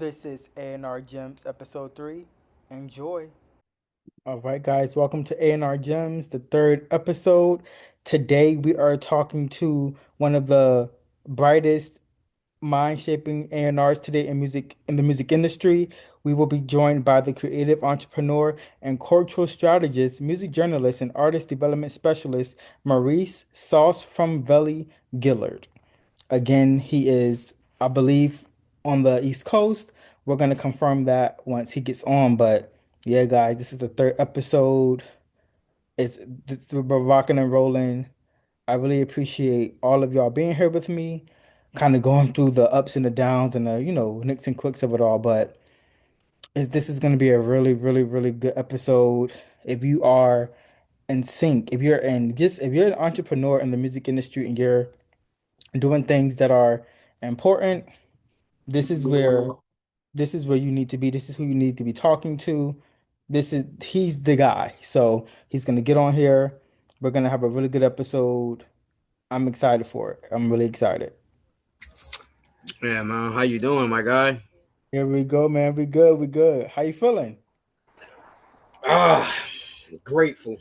This is A&R Gems episode 3. Enjoy. All right, guys, welcome to A&R Gems, the third episode. Today we are talking to one of the brightest mind-shaping A&Rs today in the music industry. We will be joined by the creative entrepreneur and cultural strategist, music journalist, and artist development specialist, Maurice Saucefromveli Gillard. Again, he is, I believe, on the East Coast. We're gonna confirm that once he gets on. But yeah, guys, this is the third episode. We're rocking and rolling. I really appreciate all of y'all being here with me, kind of going through the ups and the downs and the, nicks and quicks of it all. But this is gonna be a really, really, really good episode. If you are in sync, if you're an entrepreneur in the music industry and you're doing things that are important, this is where this is where you need to be. This is who you need to be talking to. He's the guy. So he's gonna get on here. We're gonna have a really good episode. I'm excited for it. I'm really excited. Yeah, man. How you doing, my guy? Here we go, man. We good. We good. How you feeling? Ah, grateful.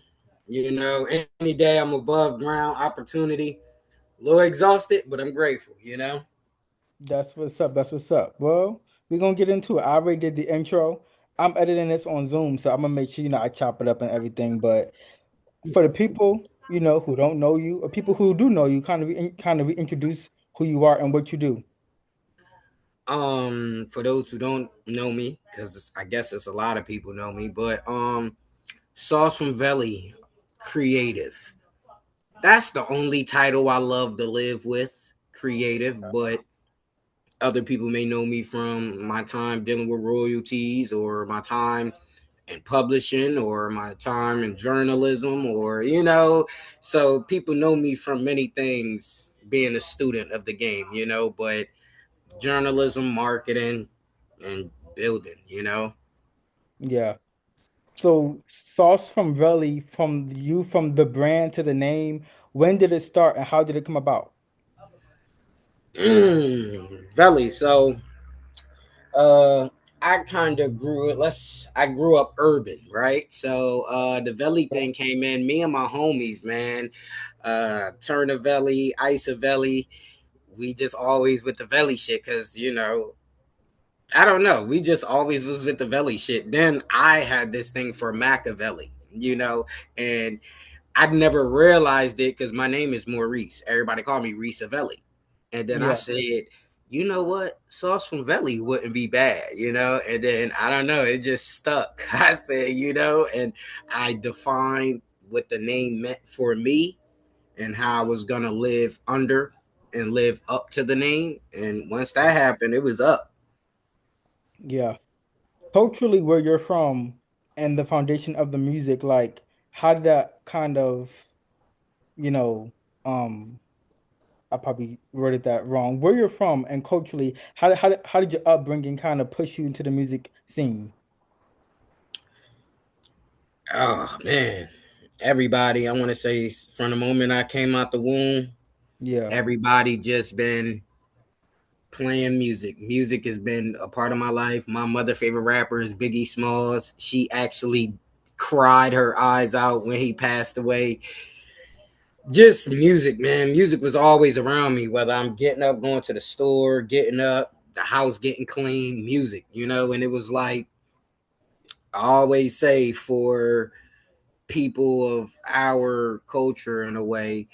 Any day I'm above ground, opportunity. A little exhausted, but I'm grateful. That's what's up. That's what's up. Well, we're gonna get into it. I already did the intro. I'm editing this on Zoom, so I'm gonna make sure I chop it up and everything. But for the people, who don't know you, or people who do know you, kind of reintroduce who you are and what you do. For those who don't know me, because I guess it's a lot of people know me, but Sauce from Veli, creative. That's the only title I love to live with, creative. But other people may know me from my time dealing with royalties or my time in publishing or my time in journalism so people know me from many things being a student of the game, but journalism, marketing, and building. Yeah. So Sauce from Relly, from the brand to the name, when did it start and how did it come about? Valley. So uh I kind of I grew up urban, right? So the Valley thing came in, me and my homies, man. Turner Valley, Isa Valley, we just always with the Valley shit because I don't know. We just always was with the Valley shit. Then I had this thing for Machiavelli, and I'd never realized it because my name is Maurice. Everybody called me Reese Avelli. And then I Yeah. said, you know what? Sauce from Valley wouldn't be bad. And then I don't know, it just stuck. I said, and I defined what the name meant for me and how I was gonna live under and live up to the name. And once that happened, it was up. Yeah. Culturally, where you're from and the foundation of the music, like how did that kind of, you know, um, I probably worded that wrong. Where you're from and culturally, how did your upbringing kind of push you into the music scene? Oh man. Everybody, I want to say from the moment I came out the womb, Yeah. everybody just been playing music. Music has been a part of my life. My mother' favorite rapper is Biggie Smalls. She actually cried her eyes out when he passed away. Just music, man. Music was always around me, whether I'm getting up, going to the store, getting up, the house getting clean, music. And it was like I always say for people of our culture in a way,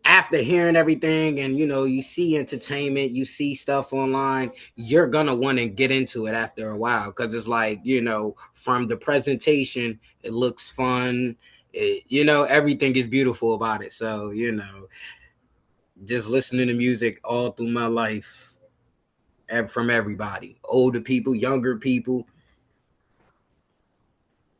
after hearing everything and you see entertainment, you see stuff online, you're gonna want to get into it after a while because it's like from the presentation it looks fun. Everything is beautiful about it, so just listening to music all through my life, from everybody, older people, younger people.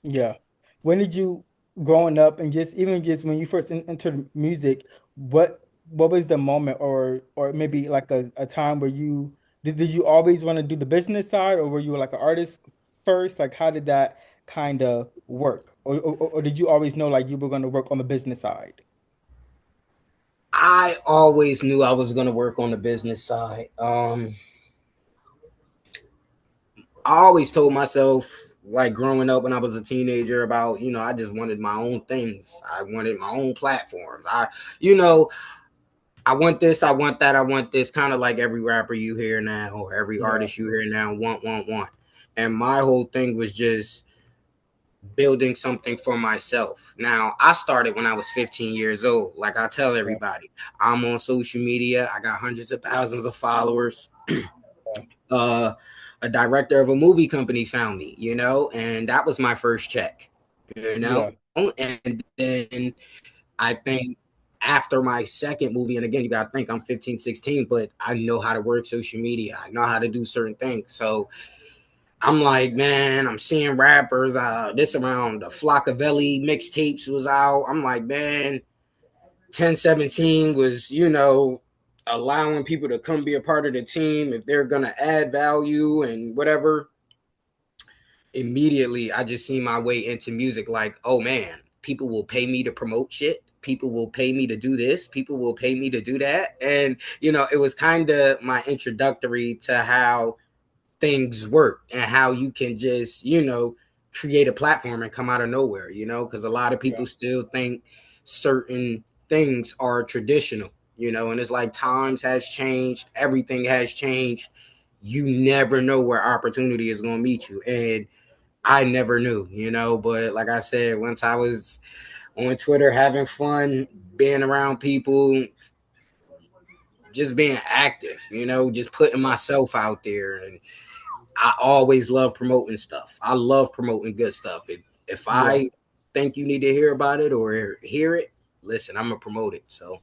Yeah. When did you growing up and just even just when you first entered music, what was the moment or maybe like a time where did you always want to do the business side or were you like an artist first? Like how did that kind of work? Or did you always know like you were going to work on the business side? I always knew I was gonna work on the business side. I always told myself, like growing up when I was a teenager, about I just wanted my own things. I wanted my own platforms. You know, I want this, I want that, I want this. Kind of like every rapper you hear now, or every Yeah, artist you hear now, want. And my whole thing was just building something for myself. Now, I started when I was 15 years old. Like I tell yeah, everybody, I'm on social media. I got hundreds of thousands of followers. uh, a director of a movie company found me, and that was my first check, yeah, and then I think after my second movie, and again, you got to think I'm 15, 16, but I know how to work social media. I know how to do certain things. So I'm like, man, I'm seeing rappers. This around the Flockaveli mixtapes was out. I'm like, man, 1017 was, allowing people to come be a part of the team if they're going to add value and whatever. Immediately, I just see my way into music like, oh man, people will pay me to promote shit. People will pay me to do this. People will pay me to do that. And, it was kind of my introductory to how things work and how you can just create a platform and come out of nowhere, because a lot of yeah, people still think certain things are traditional, and it's like times has changed, everything has changed. You never know where opportunity is going to meet you, and I never knew, but like I said, once I was on Twitter having fun, being around people, just being active, just putting myself out there. And I always love promoting stuff. I love promoting good stuff. If yeah. I think you need to hear about it or hear it, listen, I'm gonna promote it. So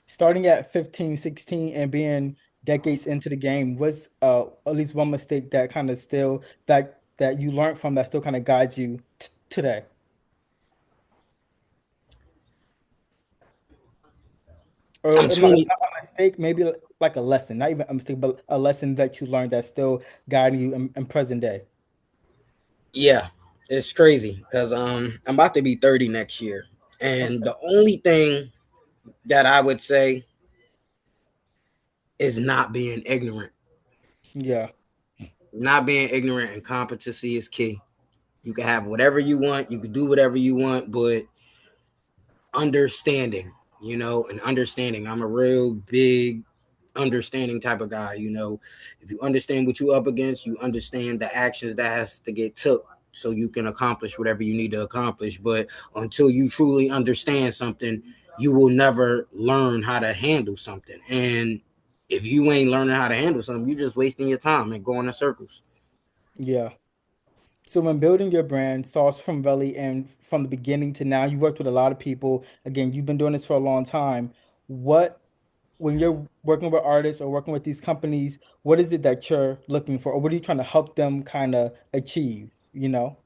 Starting at 15, 16, and being decades into the game, what's at least one mistake that kind of still that you learned from that still kind of guides you today? I'm Or not, 20. not a mistake, maybe like a lesson, not even a mistake, but a lesson that you learned that's still guiding you in present day. Yeah, it's crazy because I'm about to be 30 next year, and Okay. the only thing that I would say is not being ignorant. Yeah. Not being ignorant and competency is key. You can have whatever you want, you can do whatever you want, but understanding, and understanding. I'm a real big understanding type of guy. If you understand what you up against, you understand the actions that has to get took so you can accomplish whatever you need to accomplish. But until you truly understand something, you will never learn how to handle something. And if you ain't learning how to handle something, you're just wasting your time and going in circles. Yeah. So when building your brand, Sauce from Valley, and from the beginning to now, you worked with a lot of people. Again, you've been doing this for a long time. What, when you're working with artists or working with these companies, what is it that you're looking for, or what are you trying to help them kind of achieve? You know?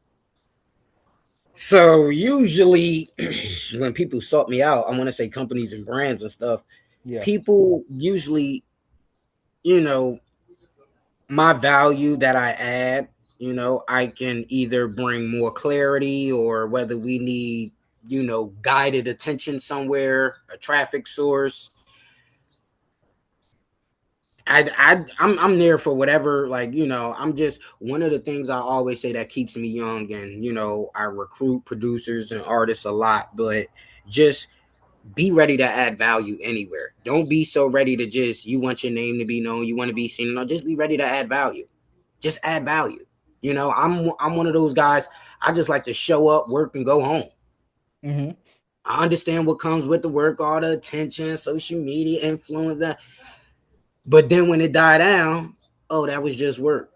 So usually when people sought me out, I want to say companies and brands and stuff, Yeah. people usually, you know, my value that I add, I can either bring more clarity or whether we need, guided attention somewhere, a traffic source. I'm there for whatever, like, I'm just one of the things I always say that keeps me young. And I recruit producers and artists a lot, but just be ready to add value anywhere. Don't be so ready to just, you want your name to be known, you want to be seen. No, just be ready to add value. Just add value. I'm one of those guys. I just like to show up, work, and go home. Hmm. I understand what comes with the work, all the attention, social media influence, that. But then when it died down, oh, that was just work.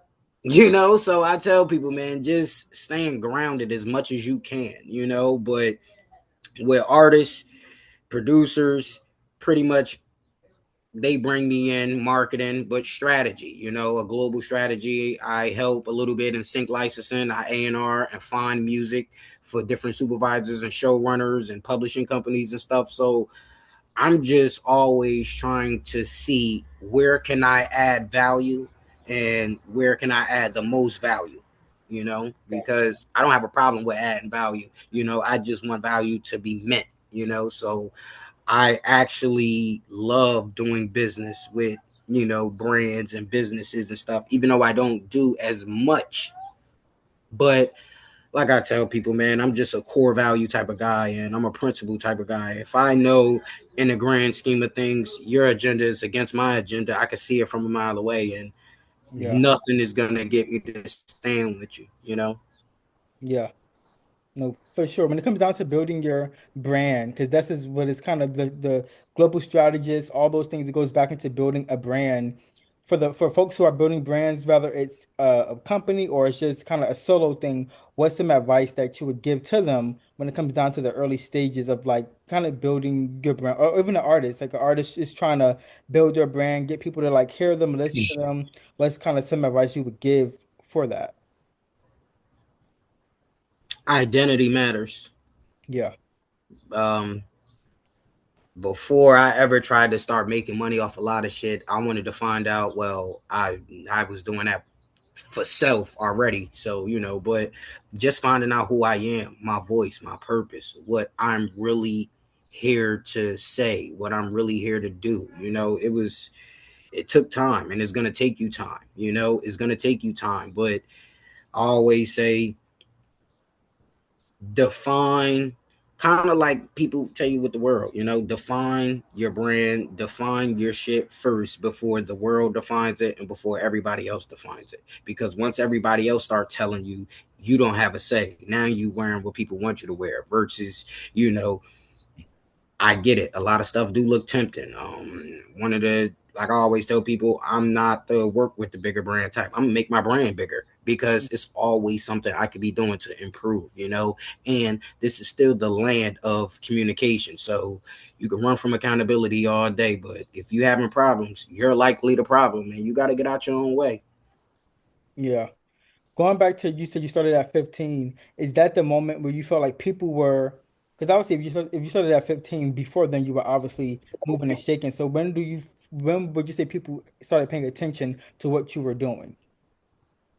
So I tell people, man, just staying grounded as much as you can, but with artists, producers, pretty much they bring me in marketing, but strategy, a global strategy. I help a little bit in sync licensing, I A&R and find music for different supervisors and showrunners and publishing companies and stuff. So I'm just always trying to see where can I add value and where can I add the most value, because I don't have a problem with adding value. I just want value to be met, so I actually love doing business with, brands and businesses and stuff, even though I don't do as much. But like I tell people, man, I'm just a core value type of guy and I'm a principle type of guy. If I know in the grand scheme of things, your agenda is against my agenda, I can see it from a mile away and Yeah, nothing is going to get me to stand with you. yeah. No, for sure. When it comes down to building your brand, because that's is what is kind of the global strategist, all those things, it goes back into building a brand. For folks who are building brands, whether it's a company or it's just kind of a solo thing, what's some advice that you would give to them when it comes down to the early stages of like kind of building your brand, or even an artist, like an artist is trying to build their brand, get people to like hear them, listen to them. What's kind of some advice you would give for that? Identity matters. Yeah. Um, Before I ever tried to start making money off a lot of shit, I wanted to find out. Well, I was doing that for self already, so but just finding out who I am, my voice, my purpose, what I'm really here to say, what I'm really here to do. It took time, and it's gonna take you time. It's gonna take you time, but I always say define, kind of like people tell you with the world, define your brand, define your shit first before the world defines it and before everybody else defines it. Because once everybody else start telling you, you don't have a say. Now you wearing what people want you to wear versus, you know, I get it. A lot of stuff do look tempting. One of the like I always tell people, I'm not the work with the bigger brand type. I'm gonna make my brand bigger because it's always something I could be doing to improve. And this is still the land of communication. So you can run from accountability all day, but if you having problems, you're likely the problem, and you got to get out your own way. Yeah. Going back to you said you started at 15, is that the moment where you felt like people were, because obviously if you started at 15, before then you were obviously moving and shaking. So when would you say people started paying attention to what you were doing?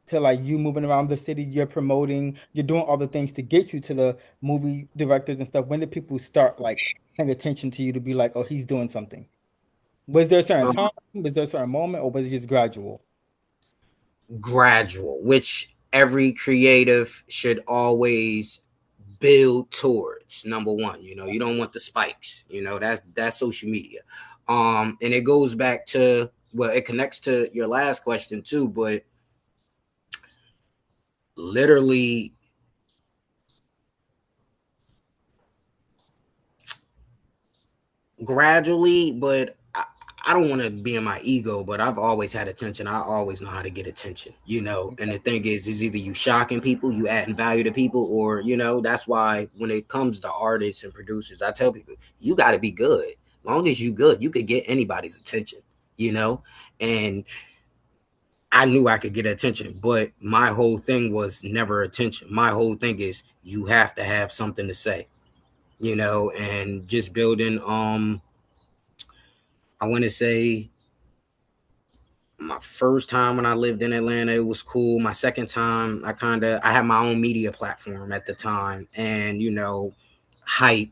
To like you moving around the city, you're promoting, you're doing all the things to get you to the movie directors and stuff. When did people start like paying attention to you to be like, oh, he's doing something? Was there a certain Um, time? Was there a certain moment, or was it just gradual? Gradual, which every creative should always build towards. Number one, you don't want the spikes. That's social media. And it goes back to, well, it connects to your last question too, but literally gradually. But I don't want to be in my ego, but I've always had attention. I always know how to get attention. And the thing is either you shocking people, you adding value to people, or that's why when it comes to artists and producers, I tell people you got to be good. Long as you good, you could get anybody's attention. You know, and I knew I could get attention, but my whole thing was never attention. My whole thing is you have to have something to say, and just building. I want to say my first time when I lived in Atlanta, it was cool. My second time, I had my own media platform at the time, and hype,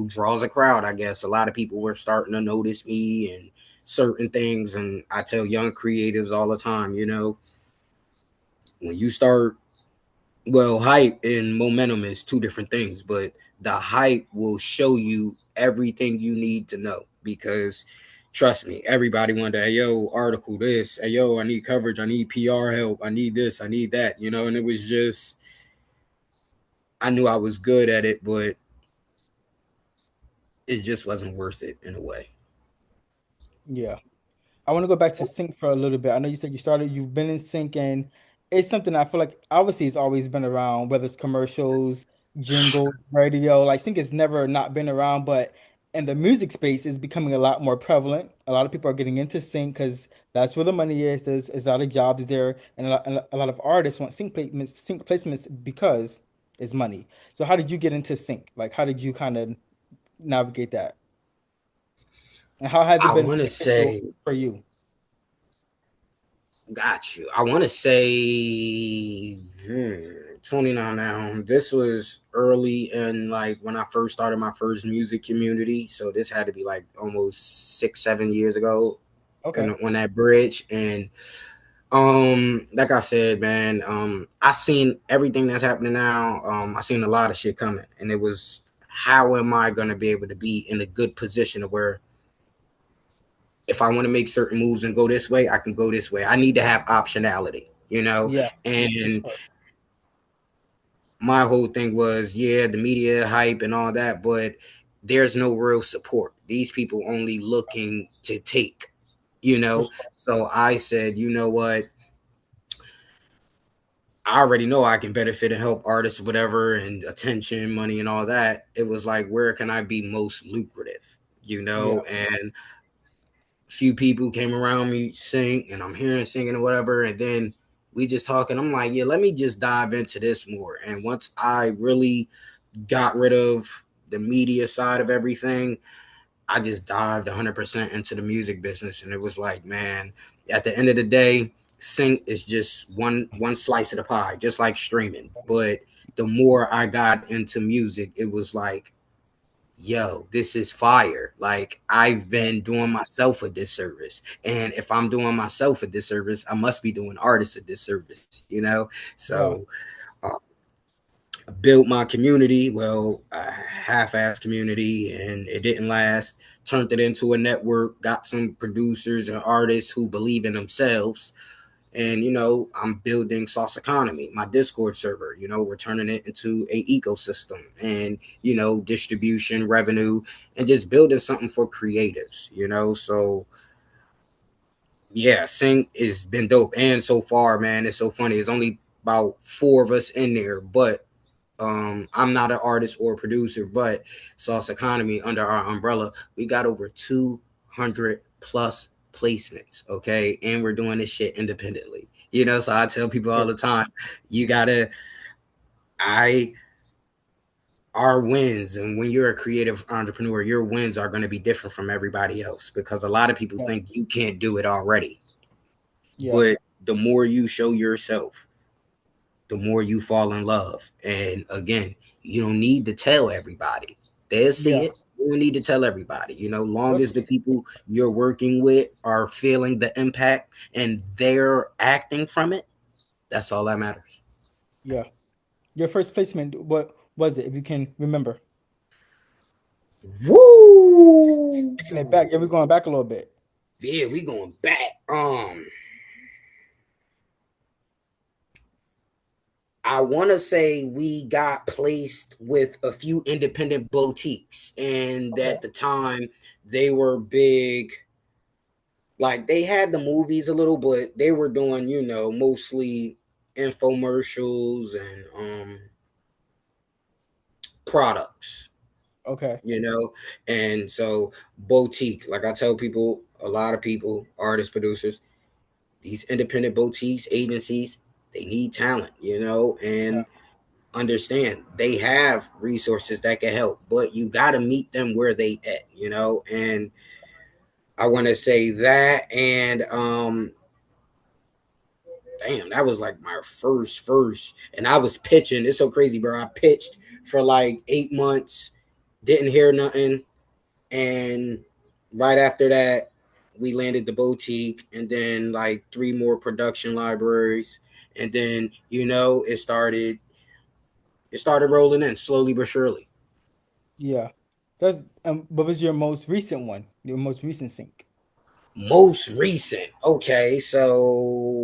draws a crowd. I guess a lot of people were starting to notice me and certain things, and I tell young creatives all the time, when you start, well, hype and momentum is two different things, but the hype will show you everything you need to know because trust me, everybody wanted, hey, yo, article this, hey, yo, I need coverage, I need PR help, I need this, I need that, and it was just, I knew I was good at it, but it just wasn't worth it in a way. Yeah. I want to go back to sync for a little bit. I know you said you've been in sync, and it's something I feel like obviously it's always been around, whether it's commercials, jingle, radio. Like sync has never not been around, but in the music space is becoming a lot more prevalent. A lot of people are getting into sync because that's where the money is. There's a lot of jobs there, and a lot of artists want sync placements because it's money. So how did you get into sync? Like how did you kind of navigate that? And how has it I been want to beneficial say, for you? got you. I want to say 29 now. This was early in like when I first started my first music community. So this had to be like almost 6, 7 years ago, Okay. and on that bridge. And like I said, man, I seen everything that's happening now. I seen a lot of shit coming, and it was how am I gonna be able to be in a good position of where if I want to make certain moves and go this way, I can go this way. I need to have optionality, you know. Yeah. For And sure. my whole thing was, yeah, the media hype and all that, but there's no real support. These people only looking to take, you For know. sure. So I said, you know what? I already know I can benefit and help artists, whatever, and attention, money, and all that. It was like, where can I be most lucrative, you Yeah. know? And few people came around me sing, and I'm hearing singing or whatever, and then we just talking. I'm like, yeah, let me just dive into this more. And once I really got rid of the media side of everything, I just dived 100% into the music business, and it was like, man, at the end of the day, sync is just one slice of the pie, just like streaming. But the more I got into music, it was like, yo, this is fire. Like I've Yeah. been doing myself a disservice. And if I'm doing myself a disservice, I must be doing artists a disservice, you know? Yeah. So uh, built my community, well, a half-ass community, and it didn't last. Turned it into a network, got some producers and artists who believe in themselves. And I'm building Sauce Economy, my Discord server. We're turning it into a ecosystem, and distribution, revenue, and just building something for creatives. So yeah, Sync has been dope. And so far, man, it's so funny. It's only about four of us in there, but I'm not an artist or producer, but Sauce Economy under our umbrella, we got over 200 plus placements. Okay. And we're doing this shit independently. So I tell people all Yeah. the time, you gotta, I, our wins, and when you're a creative entrepreneur, your wins are going to be different from everybody else because a lot of people Yeah. think you can't do it already. Yeah. But the more you show yourself, the more you fall in love. And again, you don't need to tell everybody. They'll see Yeah. it. You don't need to tell everybody. Long That's as the people you're working with are feeling the impact and they're acting from it, that's all that matters. yeah. Your first placement, what was it, if you can remember? Woo! Taking it back. Yeah, we're going back a little bit. Yeah, we going back. I want to say we got placed with a few independent boutiques, and Okay. at the time they were big. Like they had the movies a little, but they were doing, mostly infomercials and products, Okay. you know. And so boutique, like I tell people, a lot of people, artists, producers, these independent boutiques, agencies, they need talent, Yeah. and understand they have resources that can help, but you got to meet them where they at, and I want to say that. And damn, that was like my first, and I was pitching. It's so crazy, bro. I pitched for like 8 months, didn't hear nothing, and right after that, we landed the boutique, and then like three more production libraries, and then it started rolling in slowly but surely. Yeah. That's what was your most recent one? Your most recent sync? Most recent. Okay, so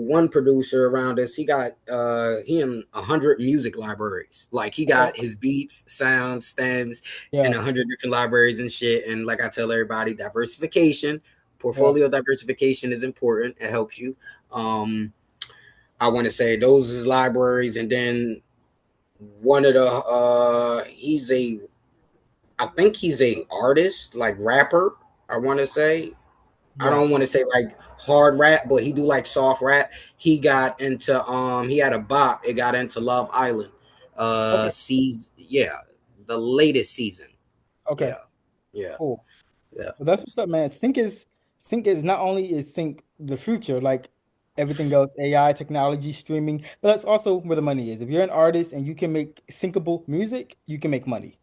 one producer around us, he in 100 music libraries. Like he Okay. got his beats, sounds, stems in Yeah. 100 different libraries and shit. And like I tell everybody, diversification, Yeah. portfolio diversification is important. It helps you. Um, I want to say those is libraries, and then one of the I think he's a artist, like rapper. I want to say I Yeah. don't want to say like hard rap, but he do like soft rap. He had a bop. It got into Love Island. Okay. Season, yeah, the latest season. Okay. Yeah, yeah, Cool. yeah. Well, that's what's up, man. Sync is not only is sync the future, like Everything else, AI, technology, streaming. But that's also where the money is. If you're an artist and you can make syncable music, you can make money.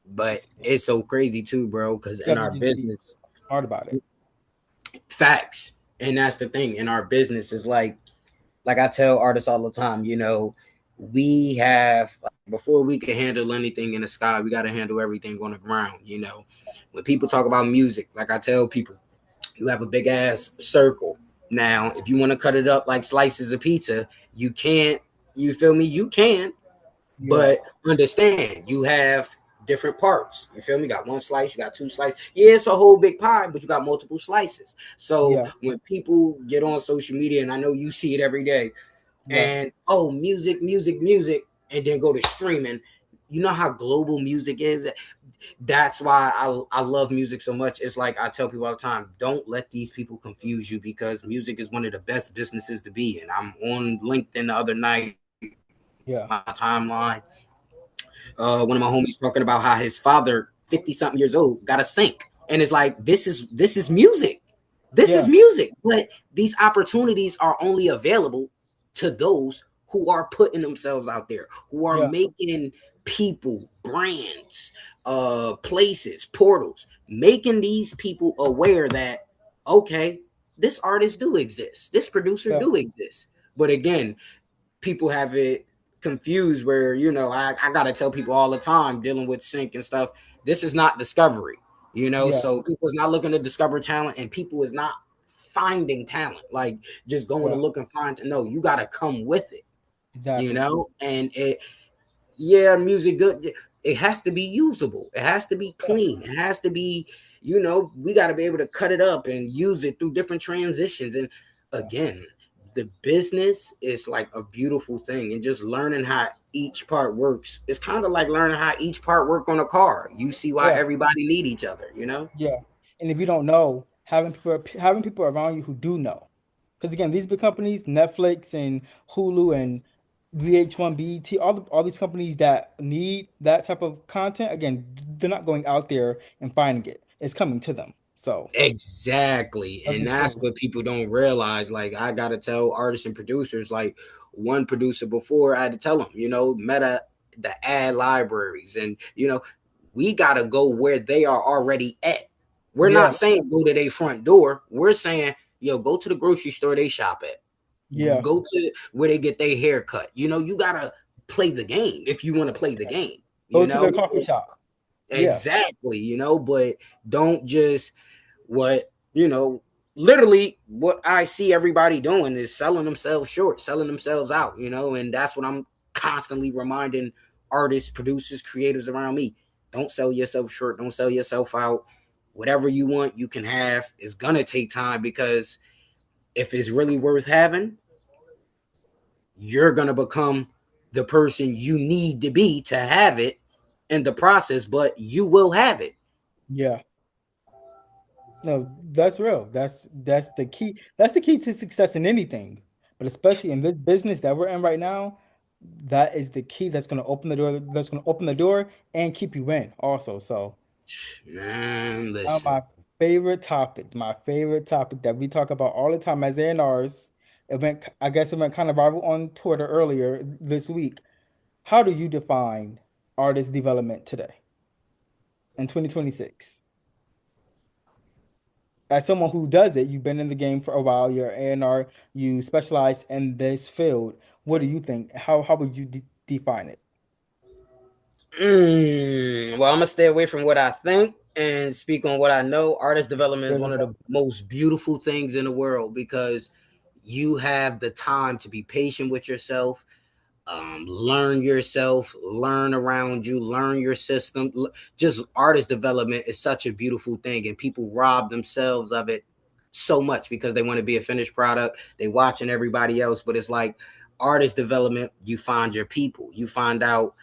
But it's so crazy too, bro, because You in have to our just be business, smart about it. facts, and that's the thing. In our business is like I tell artists all the time, we have like, before we can handle anything in the sky, we got to handle everything on the ground. When people talk about music, like I tell people, you have a big ass circle. Now, if you want to cut it up like slices of pizza, you can't. You feel me? You can, Yeah, but understand you have different parts. You feel me? You got one slice, you got two slices. Yeah, it's a whole big pie, but you got multiple slices. So yeah, when people get on social media, and I know you see it every day, yeah, and oh, music, music, music, and then go to streaming. You know how global music is. That's why I love music so much. It's like I tell people all the time, don't let these people confuse you because music is one of the best businesses to be in. I'm on LinkedIn the other night, yeah, my timeline. One of my homies talking about how his father, 50 something years old, got a sink. And it's like, this is music. This is yeah, music. But these opportunities are only available to those who are putting themselves out there, who are yeah, making people, brands, places, portals, making these people aware that, okay, this artist do exist, this producer yeah, do exist. But again, people have it confused where I gotta tell people all the time dealing with sync and stuff, this is not discovery, yeah, so people is not looking to discover talent, and people is not finding talent, like just going to yeah, look and find. No, you gotta come with it, exactly. and it, yeah, music good, it has to be usable, it has to be Yeah, clean, it has to be, we got to be able to cut it up and use it through different transitions. And yeah, again, the business is like a beautiful thing, and just learning how each part works, it's kind of like learning how each part work on a car. You see why yeah, everybody need each other. yeah. And if you don't know, having people around you who do know. Because again, these big companies, Netflix and Hulu and VH1, BET, all these companies that need that type of content, again, they're not going out there and finding it. It's coming to them. So Exactly. that'd And be that's cool. what people don't realize. Like, I got to tell artists and producers, like, one producer before, I had to tell them, meta the ad libraries. And, we got to go where they are already at. We're not Yeah, saying go to their front door. We're saying, yo, go to the grocery store they shop at, yeah. go to where they get their hair cut. You got to play the game if you want to play the game, Go to their coffee shop. Yeah, Exactly, but don't just what literally what I see everybody doing is selling themselves short, selling themselves out, and that's what I'm constantly reminding artists, producers, creatives around me. Don't sell yourself short, don't sell yourself out. Whatever you want, you can have. It's gonna take time, because if it's really worth having, you're gonna become the person you need to be to have it in the process, but you will have it. yeah. No, that's real. That's the key. That's the key to success in anything, but especially in this business that we're in right now, that is the key that's going to open the door. That's going to open the door and keep you in also. So, Man, listen. my favorite topic, that we talk about all the time as A&Rs, I guess it went kind of viral on Twitter earlier this week. How do you define artist development today in 2026? As someone who does it, you've been in the game for a while, you're A&R, you specialize in this field. What do you think? How would you define it? Well, I'm gonna stay away from what I think and speak on what I know. Artist development is Artist one of the development. most beautiful things in the world, because you have the time to be patient with yourself, learn yourself, learn around you, learn your system. Just artist development is such a beautiful thing, and people rob themselves of it so much because they want to be a finished product. They watching everybody else, but it's like artist development. You find your people. You find out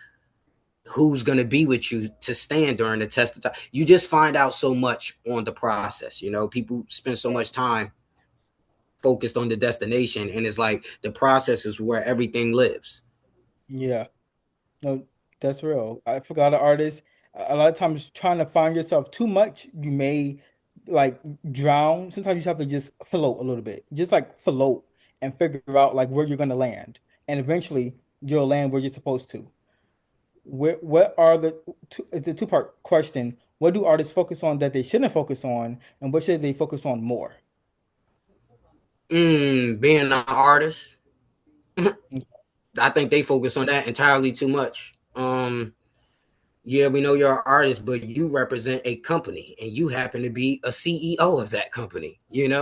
who's going to be with you to stand during the test of time. You just find out so much on the process. People spend so much time focused on the destination, and it's like the process is where everything lives. Yeah, no, that's real. I forgot an artist. A lot of times trying to find yourself too much, you may like drown. Sometimes you have to just float a little bit. Just like float and figure out like where you're going to land, and eventually you'll land where you're supposed to. What are the two, it's a two-part question. What do artists focus on that they shouldn't focus on, and what should they focus on more? Being an artist, Mm, I think they focus on that entirely too much. Yeah, we know you're an artist, but you represent a company and you happen to be a CEO of that company,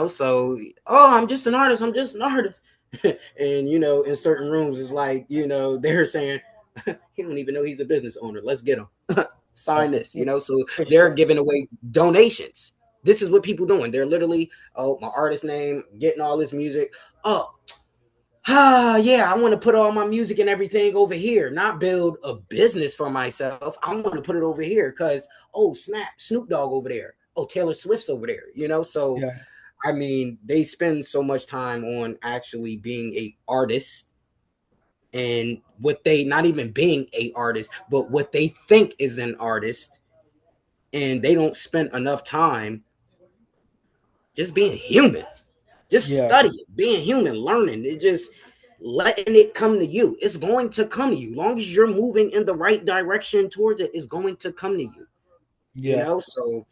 So, oh, I'm just an artist. I'm just an artist. And, in certain rooms, it's like, they're saying, he don't even know he's a business owner. Let's get him. yeah, Sign this, So for they're sure. giving away donations. This is what people doing. They're literally, oh, my artist name, getting all this music. Oh, yeah, I want to put all my music and everything over here, not build a business for myself. I want to put it over here because, oh, snap, Snoop Dogg over there. Oh, Taylor Swift's over there, So, Yeah, I mean, they spend so much time on actually being a artist and what they, not even being a artist, but what they think is an artist. And they don't spend enough time just being human. Just yeah, study it, being human, learning. It just letting it come to you. It's going to come to you. Long as you're moving in the right direction towards it, it's going to come to you. yeah, So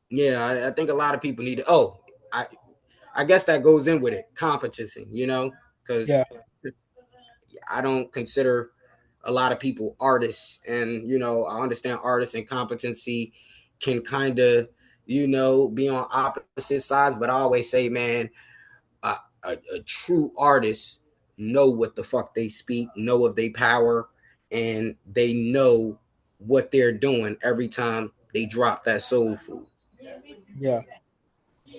yeah, I think a lot of people need to. Oh, I I guess that goes in with it, competency. yeah, Because I don't consider a lot of people artists, and I understand artists and competency can kind of be on opposite sides, but I always say, man, a true artist know what the fuck they speak, know of their power, and they know what they're doing every time they drop that soul food. yeah.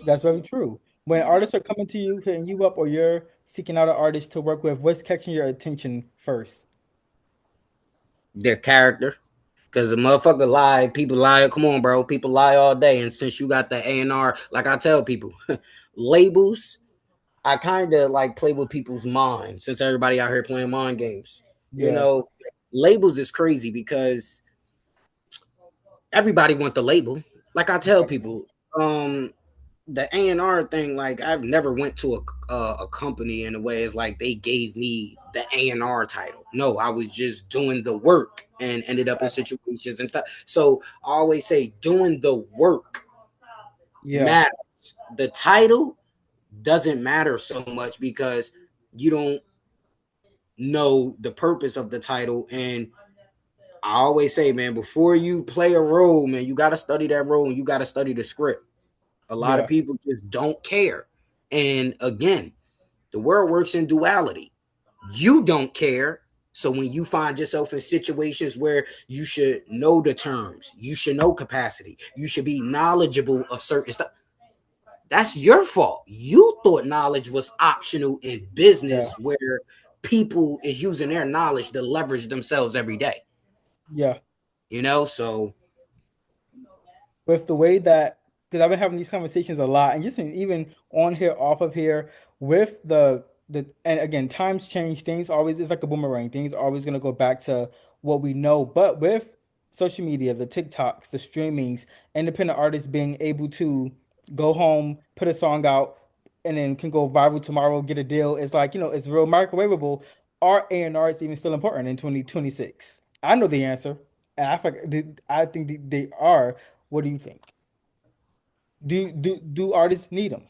That's very true. When artists are coming to you, hitting you up, or you're seeking out an artist to work with, what's catching your attention first? Their character. Cause the motherfucker lie, people lie. Come on, bro. People lie all day. And since you got the A&R, like I tell people, labels, I kind of like play with people's minds since everybody out here playing mind games. You Yeah, know, labels is crazy because everybody want the label. Like I tell exactly. people, the A&R thing, like I've never went to a company in a way it's like they gave me the A&R title. No, I was just doing the work and ended up in situations and stuff. So I always say doing the work Yeah, matters. The title doesn't matter so much because you don't know the purpose of the title. And I always say, man, before you play a role, man, you got to study that role and you got to study the script. A lot of yeah, people just don't care. And again, the world works in duality. You don't care. So when you find yourself in situations where you should know the terms, you should know capacity, you should be knowledgeable of certain stuff. That's your fault. You thought knowledge was optional in yeah, business where people is using their knowledge to leverage themselves every day. yeah. So With the way that, because I've been having these conversations a lot, and just even on here, off of here, with the and again, times change. Things always, it's like a boomerang. Things are always gonna go back to what we know. But with social media, the TikToks, the streamings, independent artists being able to go home, put a song out, and then can go viral tomorrow, get a deal. It's like, it's real microwavable. Are A&Rs even still important in 2026? I know the answer, and I think they are. What do you think? Do artists need them?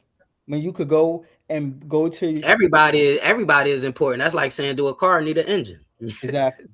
I mean, you could go and go to everybody is important. That's like saying do a car need an engine. exactly.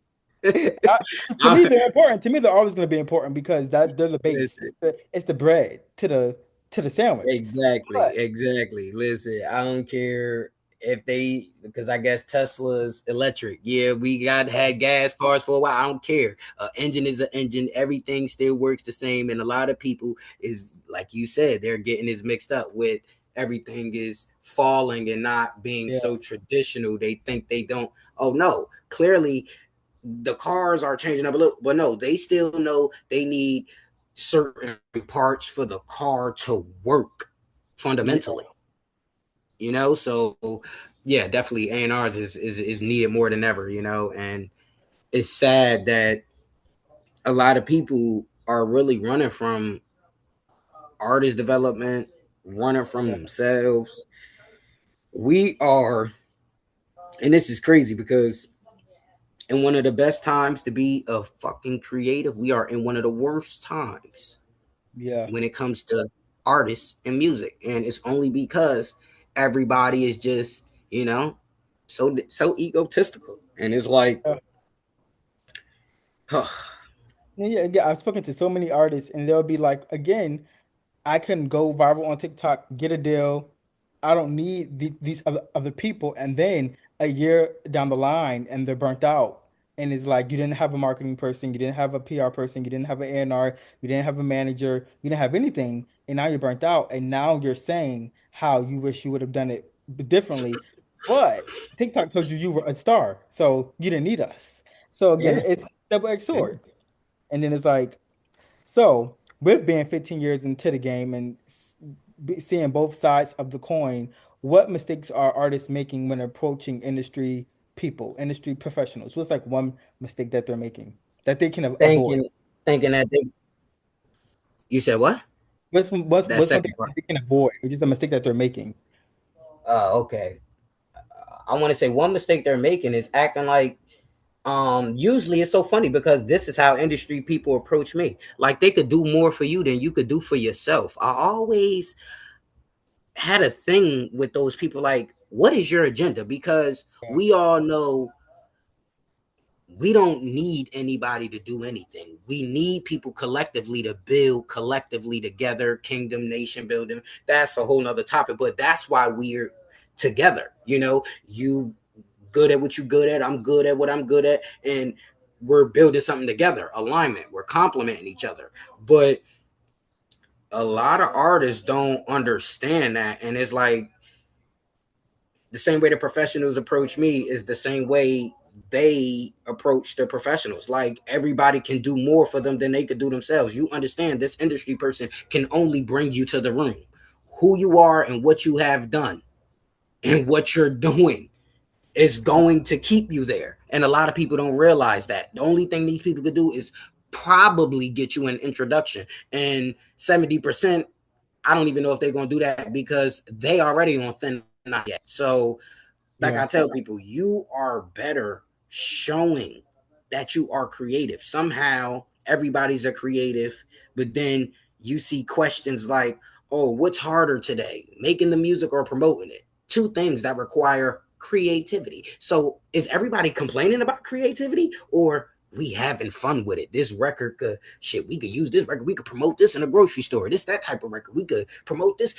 To me, they're important. To me, they're always going to be important because they're the base. Listen, It's the bread to the sandwich. exactly, But exactly. Listen, I don't care if they, because I guess Tesla's electric. Yeah, we got had gas cars for a while. I don't care. Engine is an engine. Everything still works the same. And a lot of people is like you said, they're getting this mixed up with everything is falling and not being yeah, so traditional. They think they don't. Oh no, clearly the cars are changing up a little, but no, they still know they need certain parts for the car to work yeah, fundamentally. So yeah, definitely A&Rs is needed more than ever. And it's sad that a lot of people are really running from artist development, running from yeah, themselves. We are, and this is crazy because in one of the best times to be a fucking creative, we are in one of the worst times Yeah. when it comes to artists and music, and it's only because everybody is just so egotistical, and it's like, Yeah. Yeah, I've spoken to so many artists, and they'll be like, again, I can go viral on TikTok, get a deal. I don't need these other people. And then a year down the line, and they're burnt out. And it's like you didn't have a marketing person, you didn't have a PR person, you didn't have an A&R, you didn't have a manager, you didn't have anything. And now you're burnt out. And now you're saying how you wish you would have done it differently. But TikTok told you you were a star, so you didn't need us. So again, yeah, it's a double-edged yeah. sword. And then it's like, so, with being 15 years into the game and seeing both sides of the coin, what mistakes are artists making when approaching industry people, industry professionals? What's like one mistake that they're making that they can avoid? Thinking that you said what? That What's something second part. that they can avoid, or just a mistake that they're making? Okay. I want to say one mistake they're making is acting like, usually it's so funny because this is how industry people approach me. Like they could do more for you than you could do for yourself. I always had a thing with those people, like, what is your agenda? Because Yeah, we all know we don't need anybody to do anything. We need people collectively to build collectively together, kingdom, nation building. That's a whole nother topic, but that's why we're together. You good at what you good at, I'm good at what I'm good at, and we're building something together, alignment, we're complementing each other. But a lot of artists don't understand that, and it's like the same way the professionals approach me is the same way they approach the professionals. Like everybody can do more for them than they could do themselves. You understand, this industry person can only bring you to the room. Who you are and what you have done and what you're doing is going to keep you there. And a lot of people don't realize that. The only thing these people could do is probably get you an introduction. And 70%, I don't even know if they're going to do that because they already on thin ice yet. So like yeah, I tell people, you are better showing that you are creative. Somehow everybody's a creative, but then you see questions like, oh, what's harder today, making the music or promoting it? Two things that require creativity. So is everybody complaining about creativity, or we having fun with it? This record could, shit, we could use this record, we could promote this in a grocery store, this that type of record, we could promote this.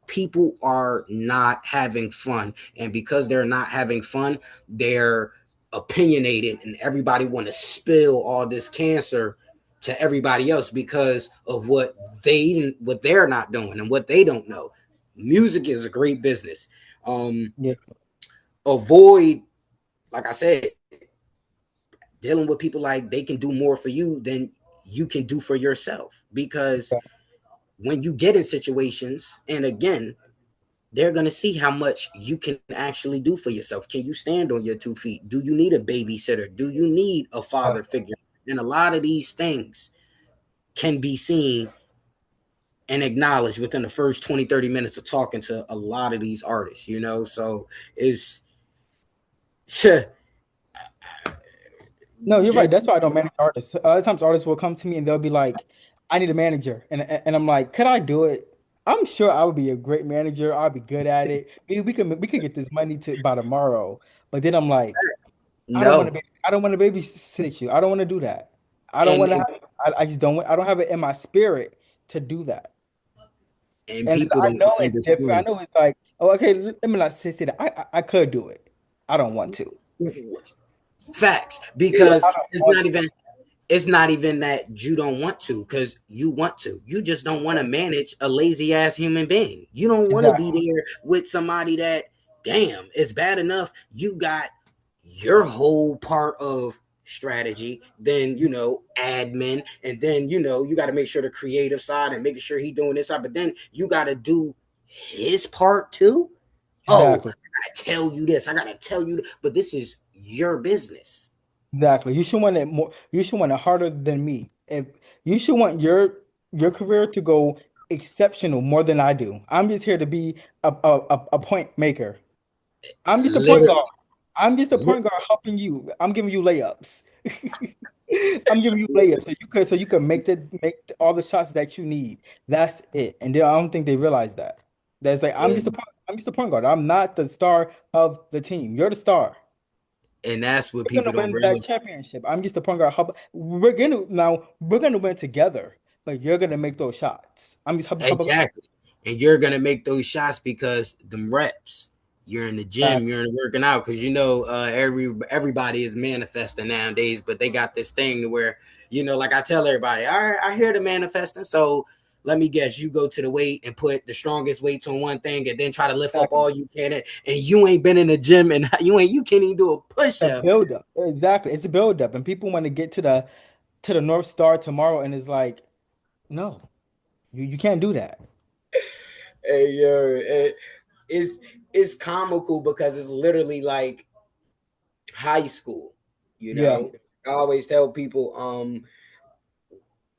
People are not having fun, and because they're not having fun, they're opinionated, and everybody want to spill all this cancer to everybody else because of what they're not doing and what they don't know. Music is a great business. yeah, Avoid, like I said, dealing with people like they can do more for you than you can do for yourself, because yeah, when you get in situations, and again, they're going to see how much you can actually do for yourself. Can you stand on your 2 feet? Do you need a babysitter? Do you need a yeah. father figure? And a lot of these things can be seen and acknowledged within the first 20, 30 minutes of talking to a lot of these artists. So it's No, you're right. just, That's why I don't manage artists. A lot of times artists will come to me and they'll be like, I need a manager. And I'm like, could I do it? I'm sure I would be a great manager. I'll be good at it. We could get this money to by tomorrow. But then I'm like, no. I don't want to babysit you. I don't want to do that. I don't And, want to and, I just don't I don't have it in my spirit to do that. and And people I don't know it's different. I understand. know it's like, oh, okay, let me not say that. I could do it. I don't want to. Facts, Yeah, because I don't it's want not to. even that you don't want to, because you want to. You just don't want to manage a lazy ass human being. You don't want to be Exactly. there with somebody that, damn, it's bad enough you got your whole part of strategy, then admin, and then you got to make sure the creative side and making sure he doing this side, but then you got to do his part too. Oh, Exactly. I gotta tell you this, I gotta tell you but this is your business. Exactly. You should want it more. You should want it harder than me. If you should want your career to go exceptional more than I do. I'm just here to be a point maker. I'm just a point guard. Literally, I'm just a li- point guard helping you. I'm giving you layups. I'm giving you layups so you can make all the shots that you need. That's it. And I don't think they realize that. That's like and I'm just a point guard. I'm not the star of the team. You're the star. that's what You're people gonna don't win that realize. championship. I'm just a point guard. We're gonna win together, but you're gonna make those shots. I'm just how about Exactly. And you're gonna make those shots because them reps. You're in the that? gym, you're in working out because you know everybody is manifesting nowadays, but they got this thing to where like I tell everybody, all right, I hear the manifesting, so let me guess, you go to the weight and put the strongest weights on one thing, and then try to lift up Exactly. all you can, and you ain't been in the gym, and you can't even do a push A up. build up. Exactly. It's a build up, and people want to get to the North Star tomorrow, and it's like, no, you can't do that. Hey yo, it's it's comical because it's literally like high school. You Yeah. know, I always tell people,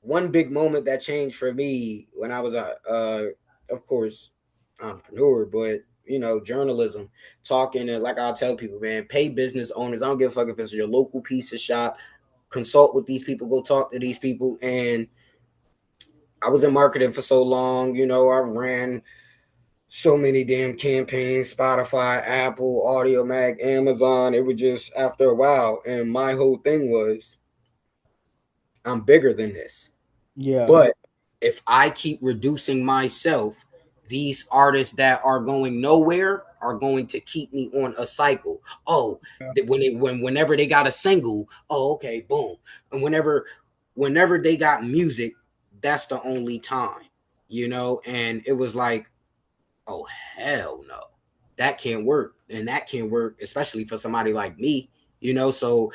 one big moment that changed for me when I was of course, entrepreneur, but journalism, talking and like I'll tell people, man, pay business owners. I don't give a fuck if it's your local pizza shop. Consult with these people. Go talk to these people. And I was in marketing for so long. I ran so many damn campaigns, Spotify, Apple, Audio Mac, Amazon. It was just after a while. And my whole thing was, I'm bigger than this. Yeah. But if I keep reducing myself, these artists that are going nowhere are going to keep me on a cycle. Oh, Yeah. whenever they got a single, oh okay, boom. And whenever they got music, that's the only time, and it was like, oh hell no. That can't work. And that can't work, especially for somebody like me, so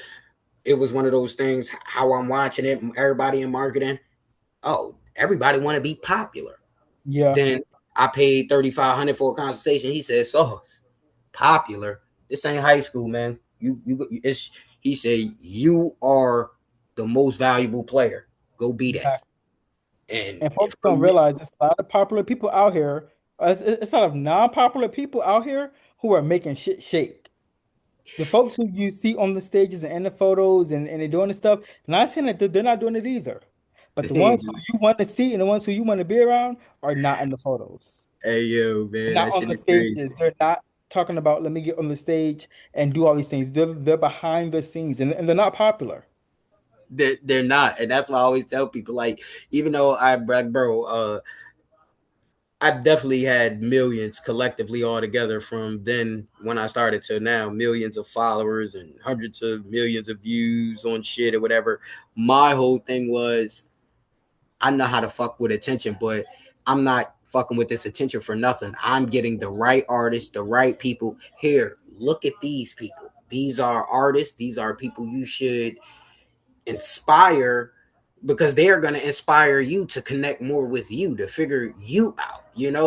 it was one of those things how I'm watching it, everybody in marketing. Oh, everybody want to be popular. Yeah. Then I paid 3,500 for a consultation. He said, "So popular. This ain't high school, man. It's." He said, "You are the most valuable player. Go be that." Exactly. And And if folks for don't me, realize there's a lot of popular people out here. It's a lot of non-popular people out here who are making shit shake. The folks who you see on the stages and in the photos and they're doing the stuff, not saying that they're not doing it either. But the ones who you want to see and the ones who you want to be around are not in the photos. hey yo, They're man, not that on shit the is crazy. stages. They're not talking about let me get on the stage and do all these things. They're behind the scenes and they're not popular. They're not, and that's why I always tell people. Like, even though bro, I definitely had millions collectively all together from then when I started to now, millions of followers and hundreds of millions of views on shit or whatever. My whole thing was, I know how to fuck with attention, but I'm not fucking with this attention for nothing. I'm getting the right artists, the right people. Here, look at these people. These are artists. These are people you should inspire, because they are going to inspire you to connect more with you, to figure you out.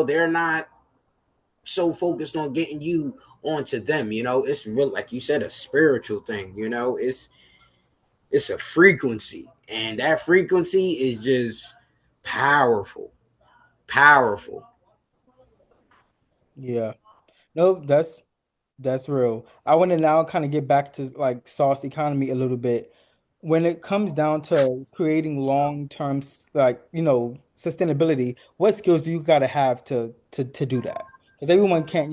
They're not so focused on getting you onto them. It's real, like you said, a spiritual thing. It's a frequency, and that frequency is just powerful, powerful. Yeah. No, that's real. I want to now kind of get back to like sauce economy a little bit. When it comes down to creating long-term sustainability, what skills do you got to have to do that? Because everyone can't,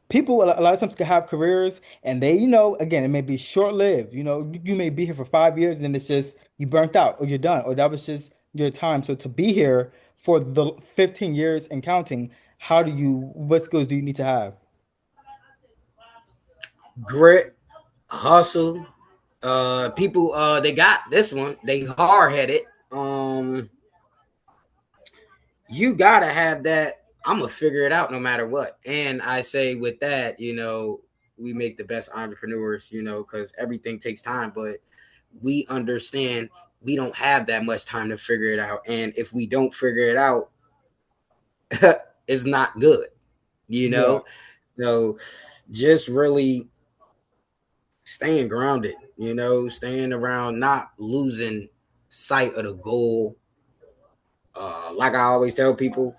people a lot of times can have careers and they, again, it may be short-lived. You may be here for 5 years and then it's just you burnt out or you're done or that was just your time. So to be here for the 15 years and counting, what skills do you need to have? Grit, hustle. People, they got this one. They hard headed. You gotta have that. I'm gonna figure it out no matter what. And I say with that, we make the best entrepreneurs, because everything takes time, but we understand we don't have that much time to figure it out. And if we don't figure it out, it's not good, you Yeah. know? So just really staying grounded, staying around, not losing sight of the goal, Like I always tell people,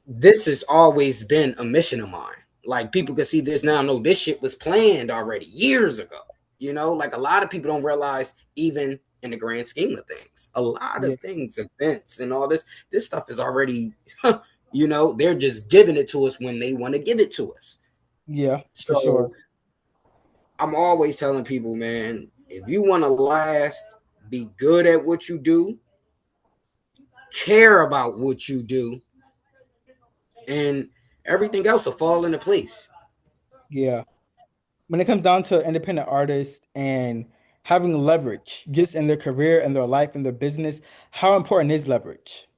this has always been a mission of mine. Like people can see this now, know this shit was planned already years ago. You know, like a lot of people don't realize, even in the grand scheme of things, a lot Yeah, of things, events and all this stuff is already, they're just giving it to us when they want to give it to us. yeah, for sure. So I'm always telling people, man, if you want to last, be good at what you do, care about what you do, and everything else will fall into place. Yeah. When it comes down to independent artists and having leverage just in their career and their life and their business, how important is leverage?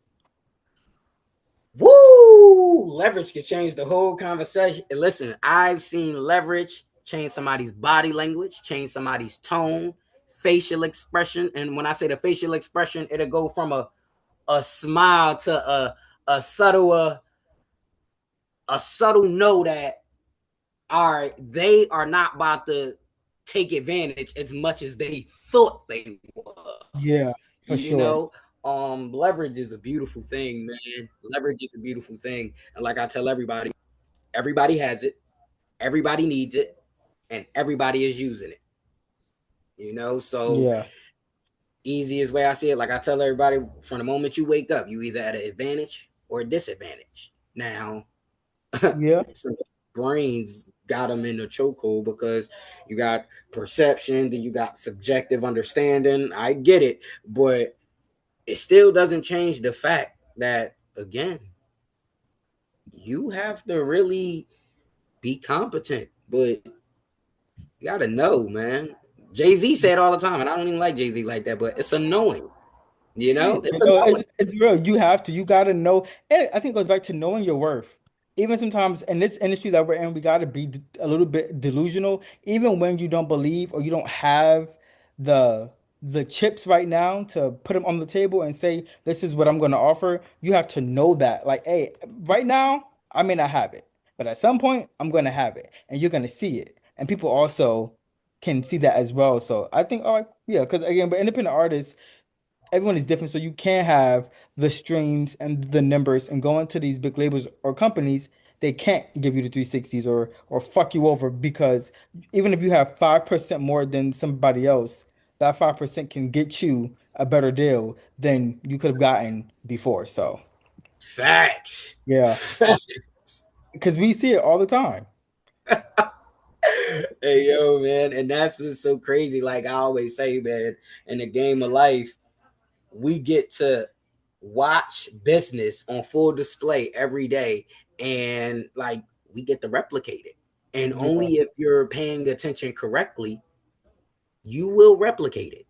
Woo! Leverage can change the whole conversation. Listen, I've seen leverage change somebody's body language, change somebody's tone, facial expression. And when I say the facial expression, it'll go from a smile to a subtle a subtle no that, all right, they are not about to take advantage as much as they thought they Yeah, was. for You sure. know, leverage is a beautiful thing, man. Leverage is a beautiful thing. And like I tell everybody, everybody has it, everybody needs it, and everybody is using it. So Yeah, easiest way I see it, like I tell everybody, from the moment you wake up, you either at an advantage or a disadvantage. Now, yeah, some brains got them in the chokehold because you got perception, then you got subjective understanding. I get it, but it still doesn't change the fact that, again, you have to really be competent, but you got to know, man. Jay Z said all the time, and I don't even like Jay Z like that, but it's annoying. It's You know, annoying. it's real. You have to. You got to know. And I think it goes back to knowing your worth. Even sometimes in this industry that we're in, we got to be a little bit delusional. Even when you don't believe or you don't have the the chips right now to put them on the table and say, this is what I'm going to offer. You have to know that. Like, hey, right now, I may not have it, but at some point, I'm going to have it. And you're going to see it. And people also can see that as well. So I think, oh, yeah, because again, but independent artists, everyone is different. So you can't have the streams and the numbers and go into these big labels or companies, they can't give you the 360s or fuck you over because even if you have 5% more than somebody else, that 5% can get you a better deal than you could have gotten before. So Facts. yeah, because we see it all the time. Hey, yo, man. And that's what's so crazy. Like I always say, man, in the game of life, we get to watch business on full display every day, and like we get to replicate it. And Yeah, only if you're paying attention correctly, you will replicate it.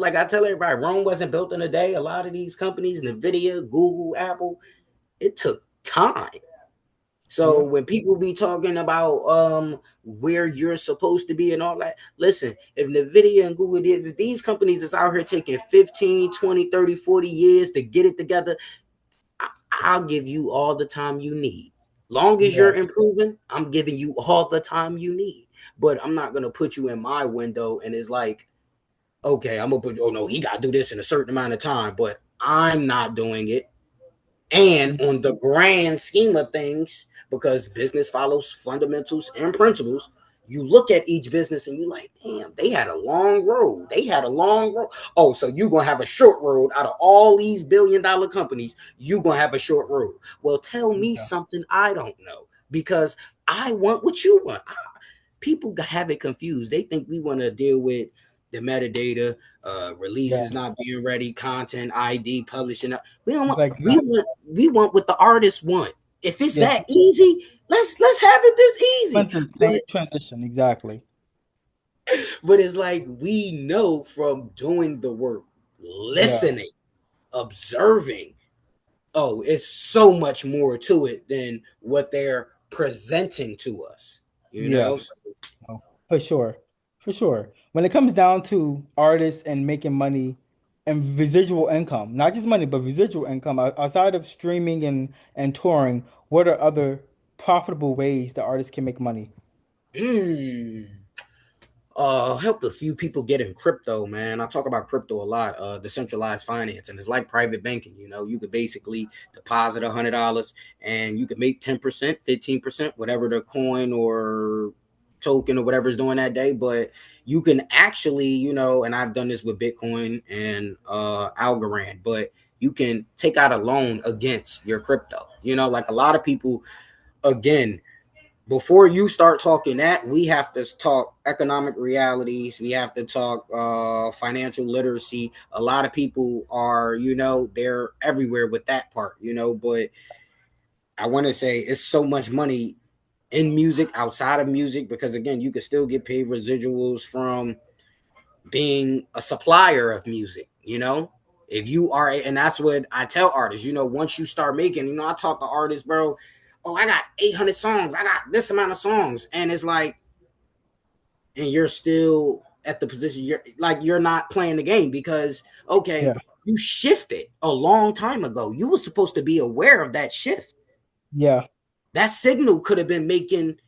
Like I tell everybody, Rome wasn't built in a day. A lot of these companies, Nvidia, Google, Apple, it took time. So yeah, when people be talking about where you're supposed to be and all that, listen, if Nvidia and Google did, if these companies is out here taking 15, 20, 30, 40 years to get it together, I'll give you all the time you need. Long as you're yeah, improving, I'm giving you all the time you need. But I'm not gonna put you in my window and it's like, okay, I'm gonna put, oh no, he gotta do this in a certain amount of time, but I'm not doing it. And on the grand scheme of things, because business follows fundamentals and principles, you look at each business and you like, damn, they had a long road. They had a long road. Oh, so you're gonna have a short road out of all these billion-dollar companies, you're gonna have a short road. Well, tell me yeah, something I don't know because I want what you want. People have it confused. They think we want to deal with the metadata, yeah. releases not being ready, content ID, publishing. We don't It's want. like We want what the artists want. If it's yeah, that easy, let's have it this easy. went through the same But transition exactly. but it's like we know from doing the work, Yeah, listening, observing. Oh, it's so much more to it than what they're presenting to us. You yeah. know. So, Oh, for sure. For sure. When it comes down to artists and making money and residual income, not just money, but residual income outside of streaming and touring, what are other profitable ways that artists can make money? mm, helped a few people get in crypto, man. I talk about crypto a lot, decentralized finance, and it's like private banking. You know, you could basically deposit $100 and you could make 10%, 15%, whatever the coin or token or whatever is doing that day. But you can actually, you know, and I've done this with Bitcoin and Algorand, but you can take out a loan against your crypto. You know, like a lot of people, again, before you start talking that, we have to talk economic realities. We have to talk financial literacy. A lot of people are, you know, they're everywhere with that part, you know, but I want to say it's so much money in music, outside of music, because again, you can still get paid residuals from being a supplier of music, you know? If you are, and that's what I tell artists, you know, once you start making, you know, I talk to artists, bro. Oh, I got 800 songs. I got this amount of songs. And it's like, and you're still at the position you're not playing the game because, okay, Yeah. you shifted a long time ago. You were supposed to be aware of that shift. Yeah. That signal could have been making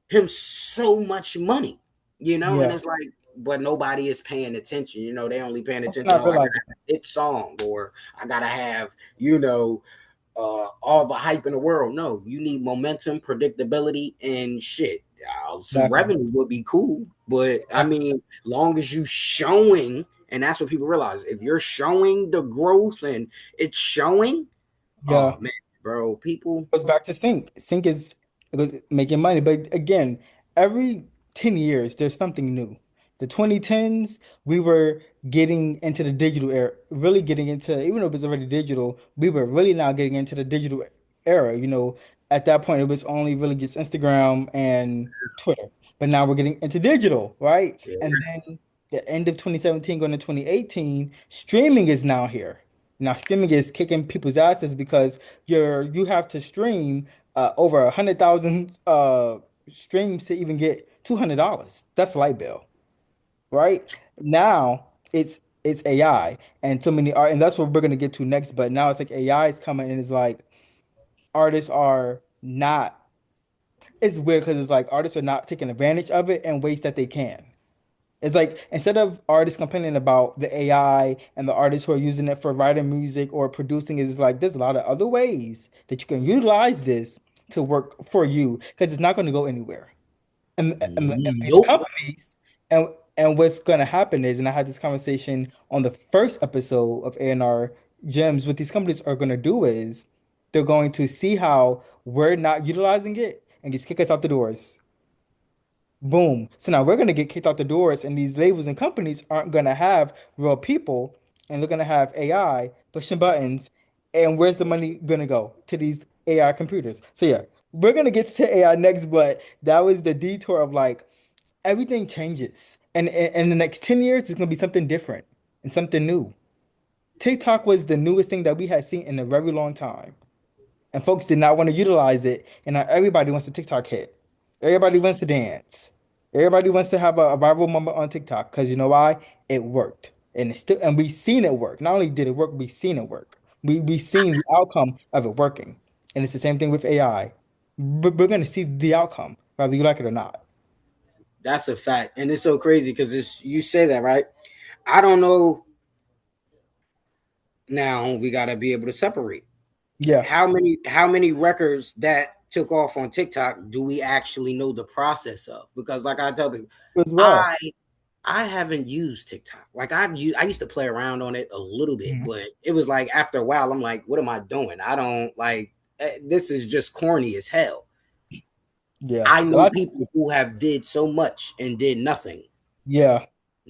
him so much money, you know, and Yeah. it's like, but nobody is paying attention. You know, they only paying That's attention. not Oh, I got realizing. a hit song, or I gotta have, you know, all the hype in the world. No, you need momentum, predictability, and shit. Some Exactly. revenue would be cool, but I Exactly. mean, long as you showing, and that's what people realize. If you're showing the growth and it's showing, Yeah. oh man, bro, people. Goes back to sync. Sync is making money, but again, every 10 years there's something new. The 2010s, we were getting into the digital era, really getting into, even though it was already digital, we were really now getting into the digital era. You know, at that point, it was only really just Instagram and Twitter. But now we're getting into digital, right? Yeah, And then the end of 2017 going to 2018, streaming is now here. Now streaming is kicking people's asses because you have to stream over 100,000 streams to even get $200. That's light bill, right? Now it's AI and so many art, and that's what we're gonna get to next. But now it's like AI is coming and it's like artists are not. It's weird because it's like artists are not taking advantage of it in ways that they can. It's like instead of artists complaining about the AI and the artists who are using it for writing music or producing, it's like there's a lot of other ways that you can utilize this to work for you because it's not going to go anywhere. And these nope. companies and what's going to happen is, and I had this conversation on the first episode of A&R Gems. What these companies are going to do is they're going to see how we're not utilizing it and just kick us out the doors. Boom. So now we're gonna get kicked out the doors, and these labels and companies aren't gonna have real people, and they're gonna have AI pushing buttons. And where's the money gonna go? To these AI computers. So yeah, we're gonna get to AI next, but that was the detour of like everything changes. And in the next 10 years, it's gonna be something different and something new. TikTok was the newest thing that we had seen in a very long time. And folks did not want to utilize it. And now everybody wants a TikTok hit. Everybody wants to dance. Everybody wants to have a viral moment on TikTok because you know why? It worked. And it's still and we've seen it work. Not only did it work, we've seen it work. We've seen the outcome of it working. And it's the same thing with AI. But we're gonna see the outcome, whether you like it or not. That's a fact, and it's so crazy because it's you say that right. I don't know. Now we got to be able to separate Yeah, how many records that took off on TikTok do we actually know the process of? Because like I tell people, as well. I I haven't used TikTok. Like I used to play around on it a little bit, Mhm. but it was like after a while, I'm like, what am I doing? I don't like this is just corny as hell. Yeah. I A know lot people who have did so much and did nothing yeah,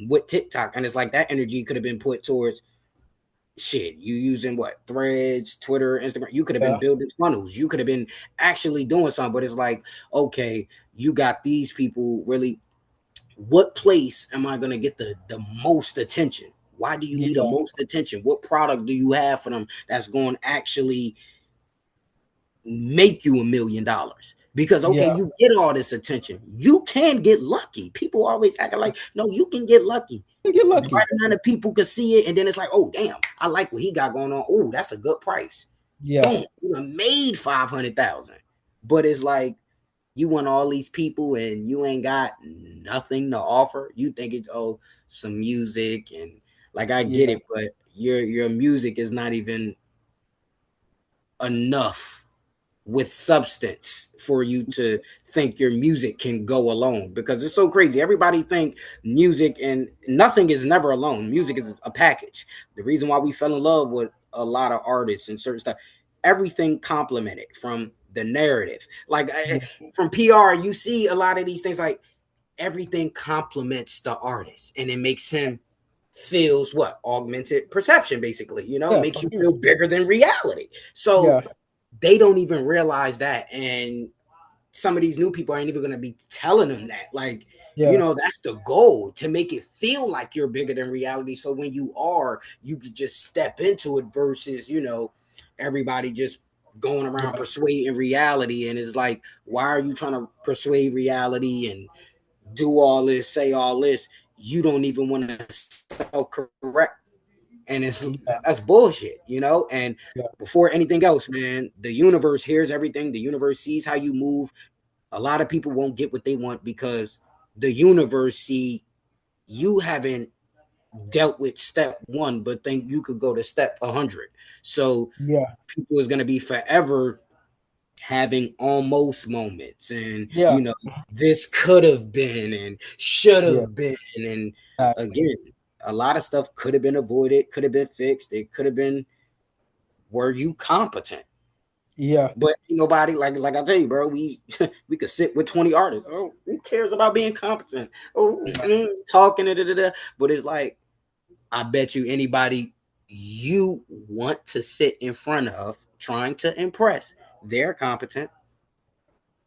with TikTok, and it's like that energy could have been put towards shit. You using what threads, Twitter, Instagram? You could have been yeah, building funnels. You could have been actually doing something. But it's like, okay, you got these people really. What place am I gonna get the most attention? Why do you need the yeah, most attention? What product do you have for them that's going to actually make you $1 million? Because okay, yeah. you get all this attention. You can get lucky. People always acting like, no, you can get lucky. You get The right lucky. amount of people could see it, and then it's like, oh damn, I like what he got going on. Oh, that's a good price. Yeah, Boom, you done made 500,000. But it's like, You want all these people and you ain't got nothing to offer. You think it's some music and like I get Yeah. it, but your music is not even enough with substance for you to think your music can go alone because it's so crazy. Everybody think music and nothing is never alone. Music is a package. The reason why we fell in love with a lot of artists and certain stuff, everything complemented from the narrative. Like Yeah. from PR, you see a lot of these things like everything complements the artist and it makes him feels what augmented perception basically, Yeah. makes For you sure. feel bigger than reality. So Yeah. they don't even realize that. And some of these new people ain't even going to be telling them that. Like, Yeah. that's the goal to make it feel like you're bigger than reality. So when you are, you can just step into it versus, everybody just going around Yeah. persuading reality. And it's like, why are you trying to persuade reality and do all this, say all this? You don't even want to self correct and it's Yeah. that's bullshit. And Yeah. before anything else, man, the universe hears everything. The universe sees how you move. A lot of people won't get what they want because the universe see you haven't dealt with step one, but think you could go to step 100. So Yeah. people is gonna be forever having almost moments, and Yeah. this could have been and should Yeah. have been, and Exactly. again, a lot of stuff could have been avoided, could have been fixed. It could have been were you competent? Yeah. But nobody like I tell you, bro. We we could sit with 20 artists. Oh, who cares about being competent? Oh, Yeah. talking but it's like I bet you anybody you want to sit in front of trying to impress, they're competent.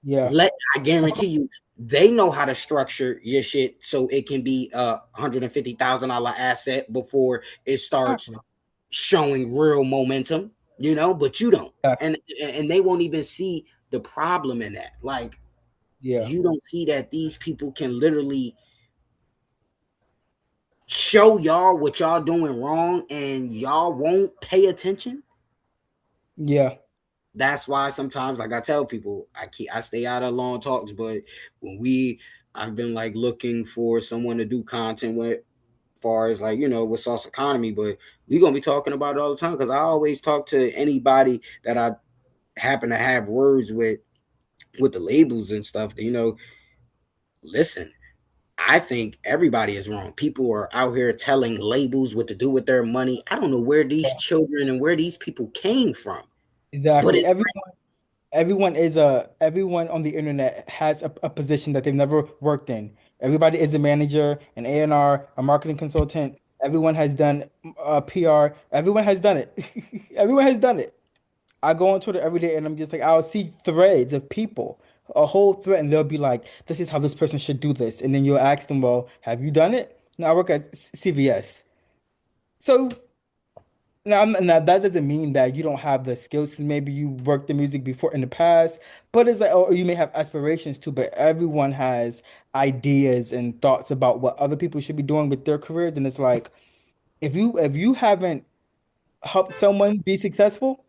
Yeah. I guarantee you, they know how to structure your shit so it can be $150,000 asset before it starts Exactly. showing real momentum, but you don't. Yeah. And they won't even see the problem in that. Like Yeah. you don't see that these people can literally show y'all what y'all doing wrong and y'all won't pay attention. Yeah. That's why sometimes like I tell people I stay out of long talks, but when we I've been like looking for someone to do content with far as like with sauce economy, but we're gonna be talking about it all the time because I always talk to anybody that I happen to have words with the labels and stuff. Listen, I think everybody is wrong. People are out here telling labels what to do with their money. I don't know where these Yeah. children and where these people came from, but Exactly. it's Everyone on the internet has a position that they've never worked in. Everybody is a manager, an A&R, a marketing consultant. Everyone has done PR. Everyone has done it. Everyone has done it. I go on Twitter every day and I'm just like, I'll see threads of people, a whole thread, and they'll be like, this is how this person should do this. And then you'll ask them, well, have you done it? No, I work at CVS. So now that doesn't mean that you don't have the skills. Maybe you worked the music before in the past, but it's like, or you may have aspirations too. But everyone has ideas and thoughts about what other people should be doing with their careers, and it's like if you haven't helped someone be successful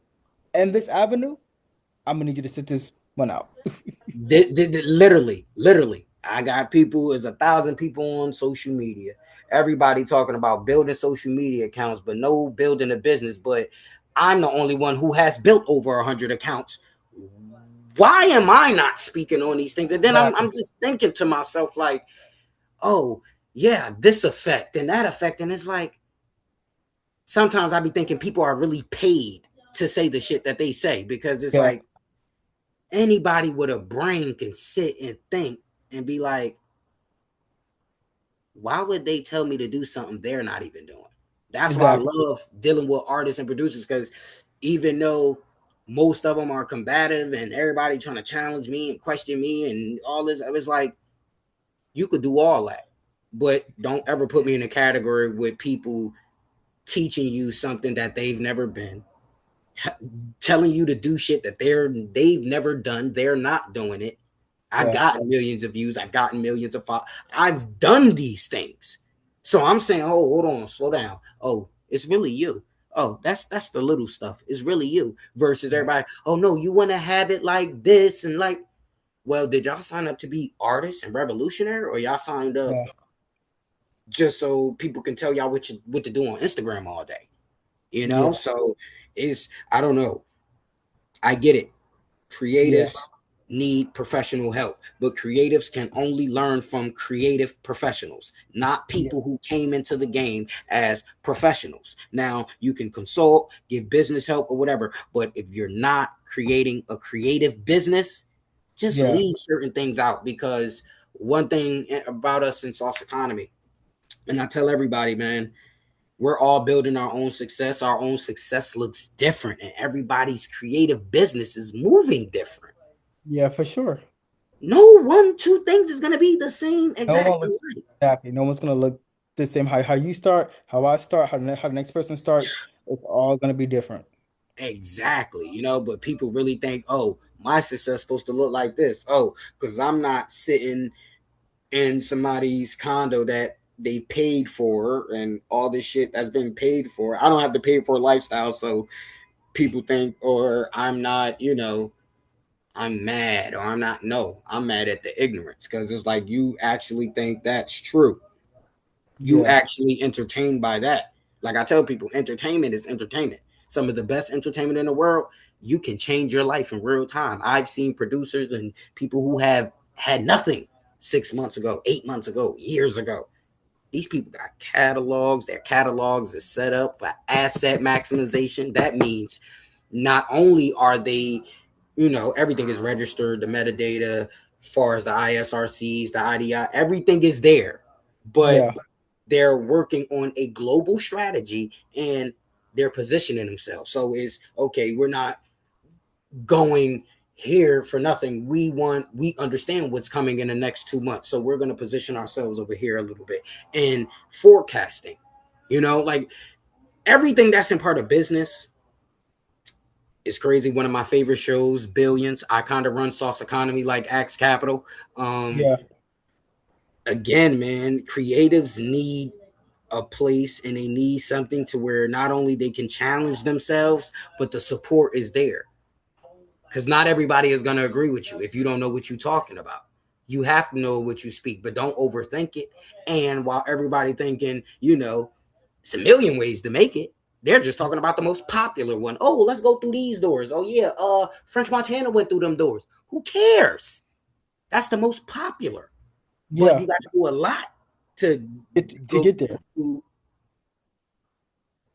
in this avenue, I'm gonna need you to sit this one out. literally, I got people. There's 1,000 people on social media. Everybody talking about building social media accounts, but no building a business. But I'm the only one who has built over 100 accounts. Why am I not speaking on these things? And then I'm Exactly. just thinking to myself like, oh yeah, this effect and that effect, and it's like sometimes I be thinking people are really paid to say the shit that they say because it's Yeah. like anybody with a brain can sit and think and be like, why would they tell me to do something they're not even doing? That's why I Exactly. love dealing with artists and producers because even though most of them are combative and everybody trying to challenge me and question me and all this, I was like, you could do all that, but don't ever put me in a category with people teaching you something that they've never been, telling you to do shit that they've never done. They're not doing it. I've Yeah. gotten millions of views. I've gotten millions of followers. I've done these things. So I'm saying, oh, hold on, slow down. Oh, it's really you. Oh, that's the little stuff. It's really you versus Yeah. everybody. Oh no, you want to have it like this and like Well, did y'all sign up to be artists and revolutionary, or y'all signed up Yeah, just so people can tell y'all what to do on Instagram all day? You know, yeah, so it's I don't know. I get it. yeah, Creatives need professional help, but creatives can only learn from creative professionals, not yeah, people who came into the game as professionals. Now, you can consult, give business help or whatever, but if you're not creating a creative business, just yeah, leave certain things out because one thing about us in Sauce Economy, and I tell everybody, man, we're all building our own success. Our own success looks different, and everybody's creative business is moving different. yeah, for sure. No one, two things is gonna be the same No one exact looks alike. exactly. No one's gonna look the same. How you start, how I start, how the next person starts. It's all gonna be different. Exactly, but people really think, oh, my success is supposed to look like this. Oh, because I'm not sitting in somebody's condo that they paid for and all this shit that's been paid for. I don't have to pay for a lifestyle, so people think, or I'm not, I'm mad or I'm not. No, I'm mad at the ignorance because it's like you actually think that's true. You Yeah, actually entertained by that. Like I tell people, entertainment is entertainment. Some of the best entertainment in the world, you can change your life in real time. I've seen producers and people who have had nothing 6 months ago, 8 months ago, years ago. These people got catalogs. Their catalogs is set up for asset maximization. That means not only are they, everything is registered, the metadata, as far as the ISRCs, the IDI, everything is there. But yeah, they're working on a global strategy and they're positioning themselves. So it's okay, we're not going here for nothing. We understand what's coming in the next 2 months. So we're going to position ourselves over here a little bit and forecasting, like everything that's in part of business is crazy. One of my favorite shows, Billions. I kind of run Sauce Economy like Axe Capital. Um, yeah, again, man, creatives need a place and they need something to where not only they can challenge themselves, but the support is there. Because not everybody is going to agree with you if you don't know what you're talking about. You have to know what you speak, but don't overthink it. And while everybody thinking, it's a million ways to make it, they're just talking about the most popular one. Oh, let's go through these doors. Oh yeah, French Montana went through them doors. Who cares? That's the most popular. But yeah. you got to do a lot to To go get there. through.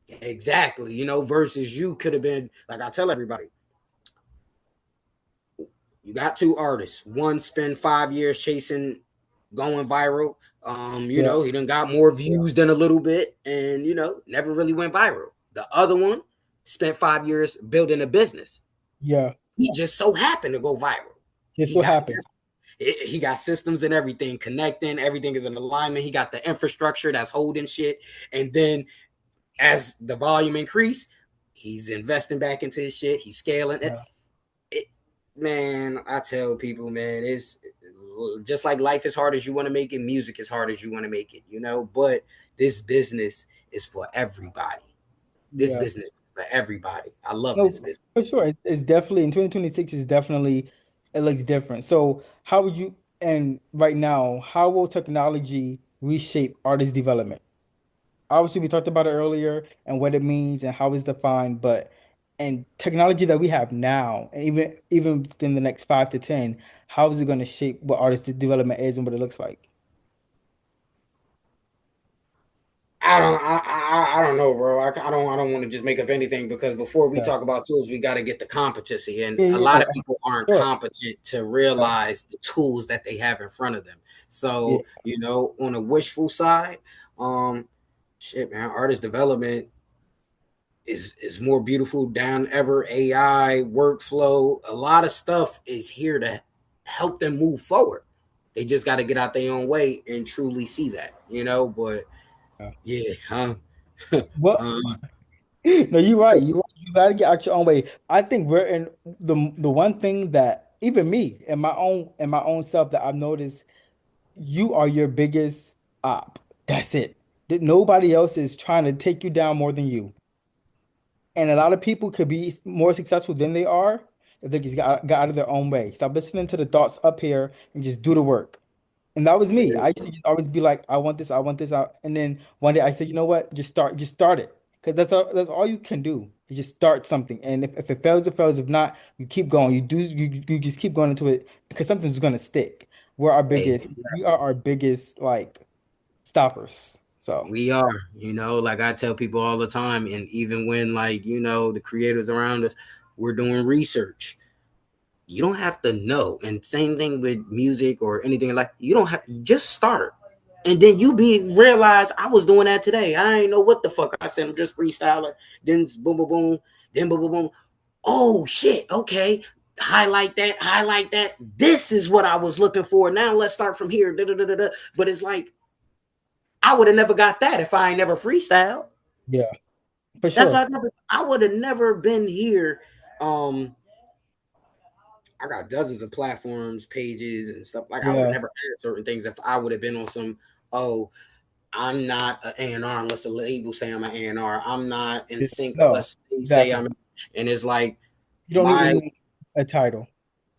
Exactly, versus you could have been like I tell everybody, you got two artists. One spent 5 years chasing going viral. Yeah, He done got more views than a little bit, and never really went viral. The other one spent 5 years building a business. yeah. He just so happened to go viral. Just He so got happened. he got systems and everything connecting. Everything is in alignment. He got the infrastructure that's holding shit, and then as the volume increase, he's investing back into his shit. He's scaling it. Yeah, it Man, I tell people, man, it's just like life is hard as you want to make it, music is hard as you want to make it, but this business is for everybody. This yeah. business is for everybody. I love this No, business. for sure. It's definitely in 2026 is definitely it looks different. So how would you and right now, how will technology reshape artist development? Obviously, we talked about it earlier and what it means and how it's defined, but and technology that we have now, and even within the next 5 to 10, how is it going to shape what artist development is and what it looks like? I don't know, bro. I don't want to just make up anything because before we Yeah, talk about tools, we got to get the competency, and yeah, a yeah. lot of people aren't Sure. competent to Yeah, realize the tools that they have in front of them. yeah, So on the wishful side, um, shit, man, artist development is more beautiful than ever. AI workflow, a lot of stuff is here to help them move forward. They just got to get out their own way and truly see that, But yeah. yeah, huh? Well, no, you're right. You got to get out your own way. I think we're in the one thing that even me and my own self that I've noticed, you are your biggest op. That's it. That nobody else is trying to take you down more than you. And a lot of people could be more successful than they are if they just got out of their own way. Stop listening to the thoughts up here and just do the work. And that was me. I used to just always be like, I want this, I want this out. And then one day I said, you know what? Just start it. Because that's all you can do. You just start something. And if it fails, it fails. If not, you keep going. You just keep going into it because something's gonna stick. Hey, We are our biggest like stoppers. So we are, like I tell people all the time, and even when like, the creators around us, we're doing research. You don't have to know. And same thing with music or anything like you don't have just start. And then you be realize I was doing that today. I ain't know what the fuck I said. I'm just freestyling. Then boom boom boom. Then boom boom boom. Oh shit. Okay. Highlight that. Highlight that. This is what I was looking for. Now let's start from here. Da, da, da, da, da. But it's like I would have never got that if I ain't never freestyle. yeah, for That's why sure. I would have never been here. Um, I got dozens of platforms, pages, and stuff. Like I would have Yeah. never had certain things if I would have been on some. Oh, I'm not an A&R unless the label say I'm an A&R. I'm not in sync No, unless they say exactly. I'm. And it's like You don't my even need a title.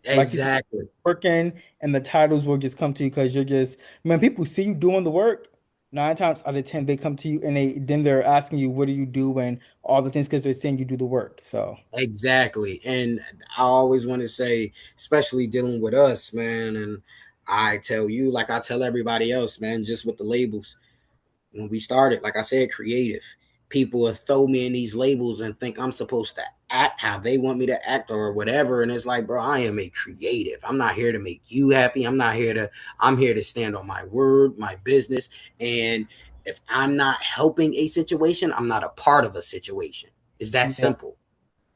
Like you just exactly, working and the titles will just come to you because you're just man, people see you doing the work. 9 times out of 10, they come to you and they're asking you, what do you do and all the things because they're saying you do the work. So exactly. And I always want to say, especially dealing with us, man. And I tell you, like I tell everybody else, man, just with the labels. When we started, like I said, creative. People will throw me in these labels and think I'm supposed to act how they want me to act or whatever. And it's like, bro, I am a creative. I'm not here to make you happy. I'm here to stand on my word, my business. And if I'm not helping a situation, I'm not a part of a situation. It's that yeah, simple.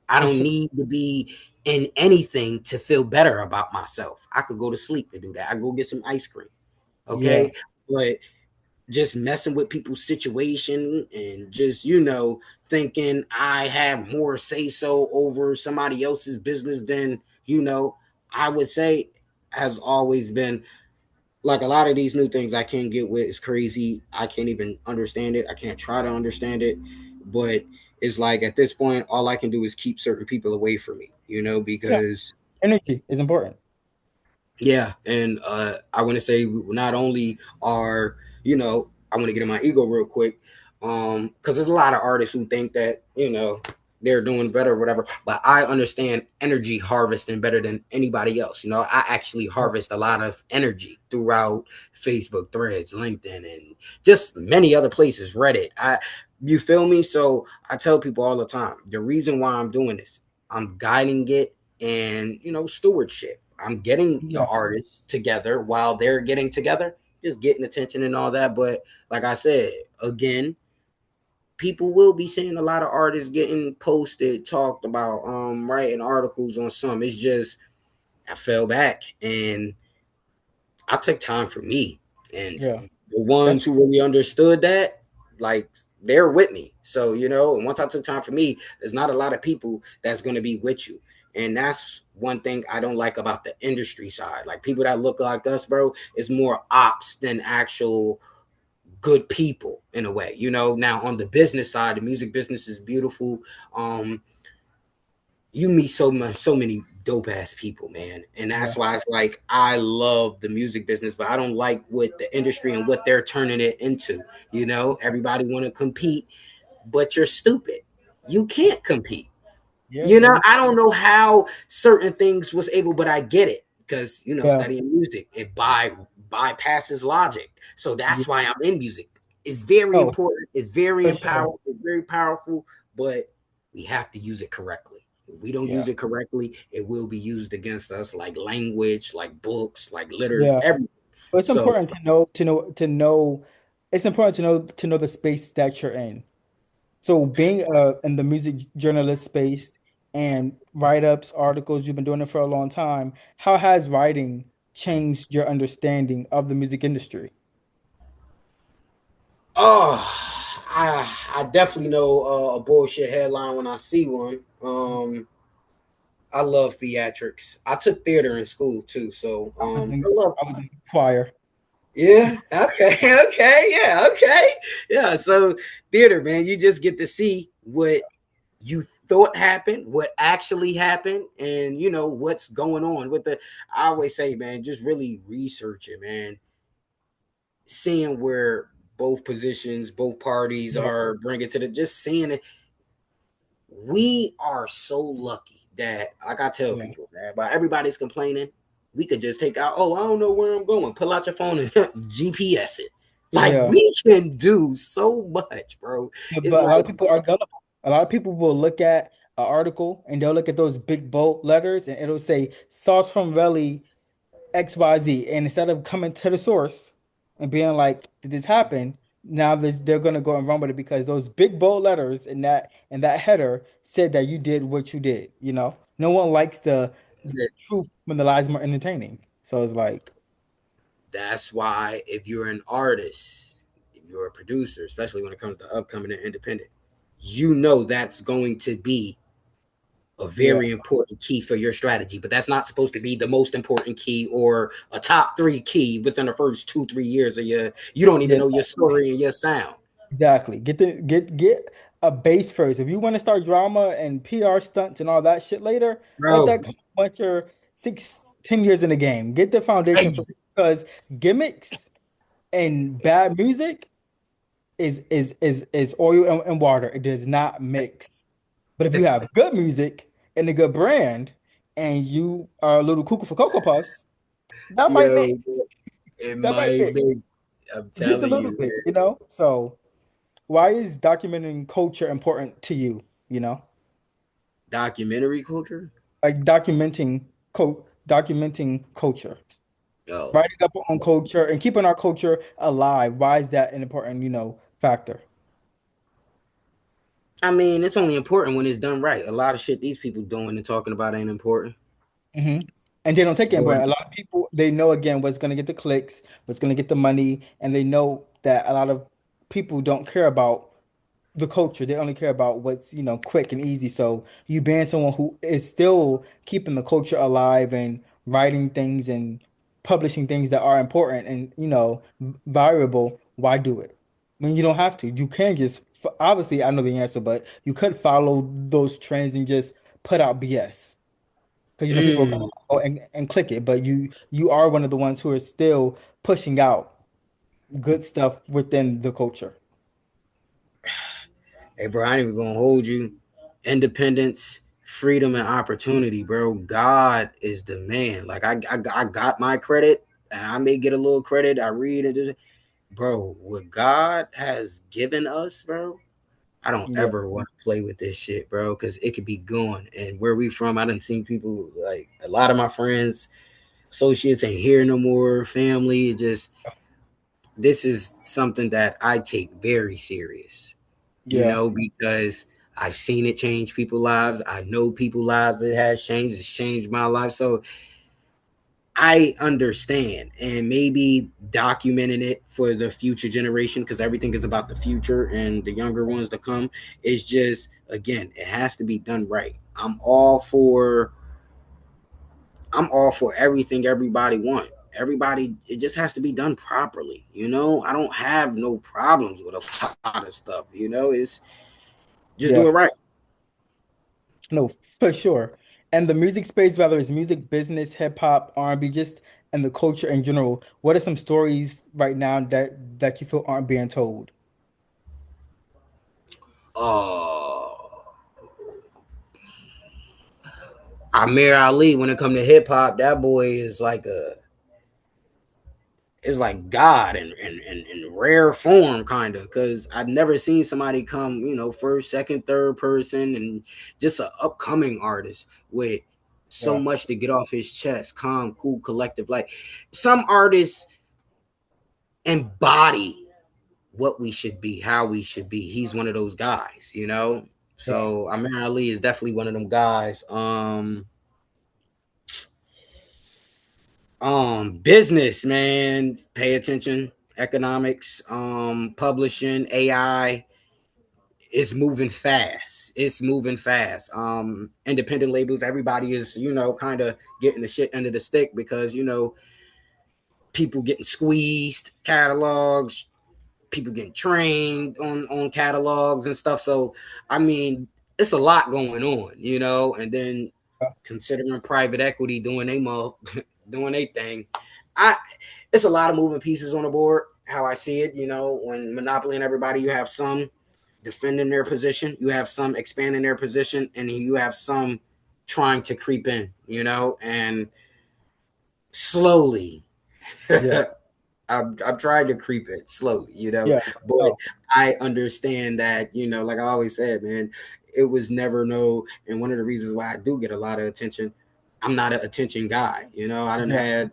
I for don't sure. need to be in anything to feel better about myself. I could go to sleep to do that. I go get some ice cream. Yeah, Okay. But just messing with people's situation and just thinking I have more say so over somebody else's business than I would say has always been like a lot of these new things I can't get with is crazy. I can't even understand it. I can't try to understand it, but it's like at this point all I can do is keep certain people away from me, yeah. because Energy is important. yeah, and I want to say not only are I want to get in my ego real quick, because there's a lot of artists who think that they're doing better or whatever, but I understand energy harvesting better than anybody else. I actually Yeah, harvest a lot of energy throughout Facebook, Threads, LinkedIn, and just many other places, Reddit. You feel me? So I tell people all the time the reason why I'm doing this, I'm guiding it and stewardship. I'm getting the yeah, artists together while they're getting together, just getting attention and all that. But like I said, again, people will be seeing a lot of artists getting posted, talked about, writing articles on some. It's just I fell back and I took time for me. And yeah. the ones That's who really understood that, like they're with me. So, and once I took time for me, there's not a lot of people that's going to be with you. And that's one thing I don't like about the industry side. Like people that look like us, bro, is more ops than actual good people in a way. Now on the business side, the music business is beautiful. Um, you meet so many dope ass people, man. And that's yeah, why it's like I love the music business, but I don't like what the industry and what they're turning it into. Everybody want to compete, but you're stupid. You can't compete. yeah. I don't know how certain things was able, but I get it because Yeah. studying music it bypasses logic. So Yeah. that's why I'm in music. It's very Oh, important. It's very for sure. empowering. It's very powerful, but we have to use it correctly. If we don't Yeah. use it correctly, it will be used against us, like language, like books, like literature, Yeah. everything. But it's So, important to know it's important to know the space that you're in. So being in the music journalist space and write-ups, articles, you've been doing it for a long time. How has writing changed your understanding of the music industry? I definitely know a bullshit headline when I see one. I love theatrics. I took theater in school too, so I was I in love. I was in choir. Yeah. Okay. Okay. Yeah. Okay. Yeah. So theater, man, you just get to see what you thought happened, what actually happened, and what's going on with the. I always say, man, just really research it, man. Seeing where both positions, both parties Yeah, are bringing to the, just seeing it. We are so lucky that, like I tell yeah, people, man, but everybody's complaining. We could just take out, oh, I don't know where I'm going. Pull out your phone and GPS it. Like, yeah. we can do so much, bro. It's But a lot like, of people are gullible. A lot of people will look at an article and they'll look at those big bold letters and it'll say Saucefromveli XYZ. And instead of coming to the source and being like, did this happen? Now they're gonna go and run with it because those big bold letters in that header said that you did what you did, you know? No one likes the truth when the lies more entertaining. So it's like, that's why if you're an artist, if you're a producer, especially when it comes to upcoming and independent, that's going to be a yeah, very important key for your strategy, but that's not supposed to be the most important key or a top three key within the first 2 3 years of your. You don't even yeah, know your story and your sound, exactly. Get a base first. If you want to start drama and PR stunts and all that shit later, let bro. that come once you're 6, 10 years in the game. Get the foundation Ex- first because gimmicks and bad music is oil and water. It does not mix. But if you have good music and a good brand and you are a little cuckoo for Cocoa Puffs, that might mix. Yo, it That might might mix. make. I'm Just a telling little you, bit, you know? So why is documenting culture important to you? You know, documentary culture. like documenting culture, Yo, writing up on culture and keeping our culture alive. Why is that an important, factor? I mean, it's only important when it's done right. A lot of shit these people doing and talking about ain't important. Hmm. And they don't take it Or important. A lot of people they know again what's going to get the clicks, what's going to get the money, and they know that a lot of people don't care about the culture. They only care about what's, quick and easy. So you ban someone who is still keeping the culture alive and writing things and publishing things that are important and, valuable. Why do it? When you don't have to. You can just, obviously, I know the answer, but you could follow those trends and just put out BS. Because, people mm, go and click it. But you are one of the ones who are still pushing out good stuff within the culture. hey, bro, I ain't even gonna hold you. Independence, freedom, and opportunity, bro. God is the man. Like I got my credit, and I may get a little credit. I read it, bro. What God has given us, bro. I don't Yeah. ever want to play with this shit, bro, because it could be gone. And where we from, I done seen people like a lot of my friends, associates ain't here no more. Family, just this is something that I take very serious, Yeah. because I've seen it change people's lives. I know people's lives it has changed. It's changed my life. So I understand. And maybe documenting it for the future generation, because everything is about the future and the younger ones to come, is just, again, it has to be done right. I'm all for everything everybody want. Everybody, it just has to be done properly. I don't have no problems with a lot of stuff. It's just do Yeah. it right. No, for sure. And the music space, whether it's music, business, hip hop, R&B, just and the culture in general, what are some stories right now that you feel aren't being told? Oh, Amir Ali, when it come to hip hop, that boy is like God in rare form, kind of. Because I've never seen somebody come, first, second, third person, and just an upcoming artist with so Yeah, much to get off his chest, calm, cool, collective. Like, some artists embody what we should be, how we should be. He's one of those guys. yeah, So Amir Ali is definitely one of them guys. Business, man, pay attention. Economics, publishing, AI is moving fast. It's moving fast. Independent labels, everybody is, kind of getting the shit under the stick, because people getting squeezed, catalogs, people getting trained on catalogs and stuff. So I mean, it's a lot going on, you know, and then Yeah. considering private equity doing doing their thing, I it's a lot of moving pieces on the board. How I see it, you know, when Monopoly and everybody, you have some defending their position, you have some expanding their position, and you have some trying to creep in, you know, and slowly. Yeah. I'm trying to creep it slowly, you know, Yeah. but No. I understand that, you know, like I always said, man, it was never no. And one of the reasons why I do get a lot of attention, I'm not an attention guy, you know. I done Yeah. had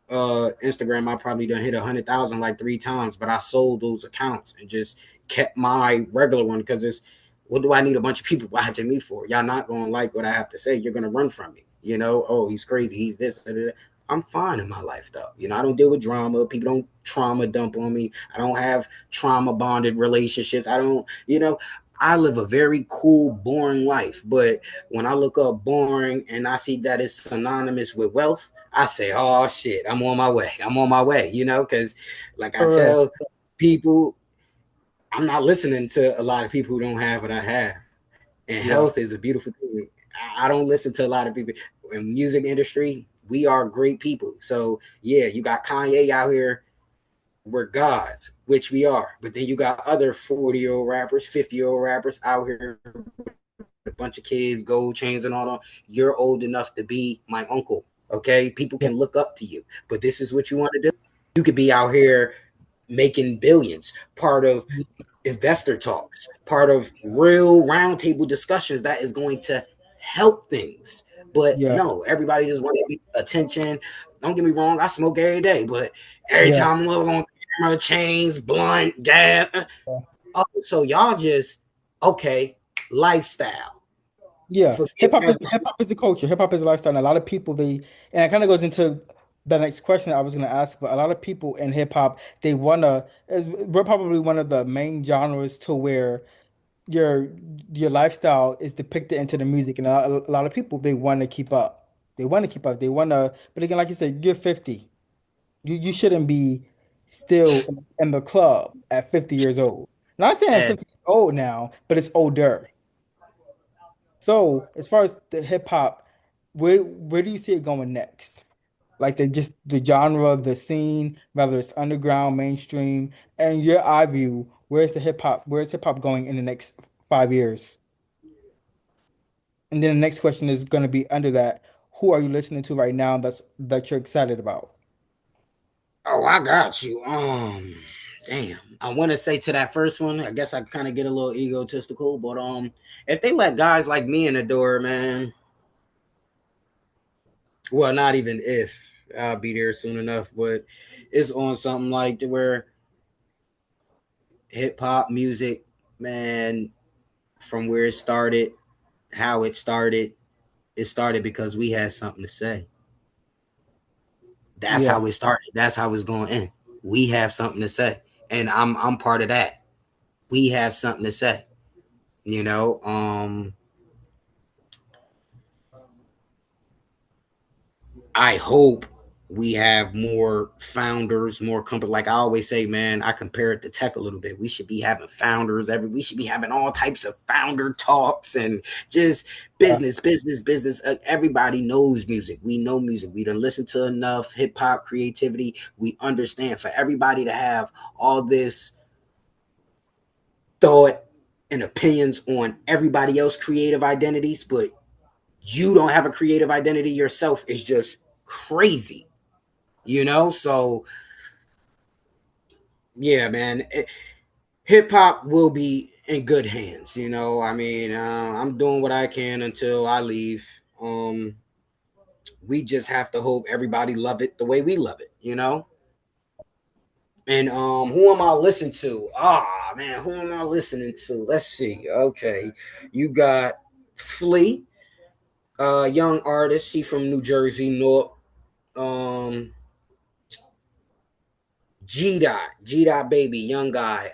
Instagram, I probably done hit 100,000 like 3 times, but I sold those accounts and just kept my regular one because it's what do I need a bunch of people watching me for? Y'all not gonna like what I have to say. You're gonna run from me. You know, oh, he's crazy, he's this. Da, da, da. I'm fine in my life though. You know, I don't deal with drama. People don't trauma dump on me. I don't have trauma bonded relationships. I don't, you know, I live a very cool, boring life. But when I look up boring and I see that it's synonymous with wealth, I say, oh shit, I'm on my way. I'm on my way, you know, because like I For real. tell people, I'm not listening to a lot of people who don't have what I have. And Yeah. health is a beautiful thing. I don't listen to a lot of people in music industry. We are great people. So yeah, you got Kanye out here. We're gods, which we are. But then you got other 40-year-old rappers, 50-year-old rappers out here, a bunch of kids, gold chains and all that. You're old enough to be my uncle. Okay. People Yeah. can look up to you. But this is what you want to do. You could be out here making billions, part of investor talks, part of real roundtable discussions that is going to help things. But Yeah. no, everybody just wants attention. Don't get me wrong, I smoke every day, but every Yeah. time I'm on camera, chains, blunt, gas. Oh, so y'all just okay, lifestyle. Yeah, Forget everything. hip hop is a culture. Hip hop is a lifestyle. And a lot of people and it kind of goes into the next question I was going to ask. But a lot of people in hip hop they we're probably one of the main genres to where your your lifestyle is depicted into the music, and a lot of people they want to keep up. They want to keep up. They want to. But again, like you said, you're 50. You shouldn't be still in the club at 50 years old. Not saying As 50 years old now, but it's older. So as far as the hip hop, where do you see it going next? Like the genre, the scene, whether it's underground, mainstream, and your eye view, where's hip hop going in the next 5 years? And then the next question is gonna be under that, who are you listening to right now that you're excited about? oh, I got you. Damn. I want to say to that first one, I guess I kind of get a little egotistical, but if they let guys like me in the door, man, well, not even if I'll be there soon enough, but it's on something like where hip hop music, man, from where it started, how it started because we had something to say. That's Yeah. how it started. That's how it's going in. We have something to say, and I'm part of that. We have something to say. You know, I hope we have more founders, more company. Like I always say, man, I compare it to tech a little bit. We should be having founders we should be having all types of founder talks and just Yeah. business. Everybody knows music. We know music. We done listen to enough hip hop creativity. We understand for everybody to have all this thought and opinions on everybody else creative identities, but you don't have a creative identity yourself is just crazy, you know? So yeah, man, hip hop will be in good hands, you know? I mean, I'm doing what I can until I leave. We just have to hope everybody love it the way we love it, you know? And who am I listening to? Ah, man, who am I listening to? Let's see. Okay. You got Flea, young artist. She from New Jersey, North. Um, G Dot baby, young guy.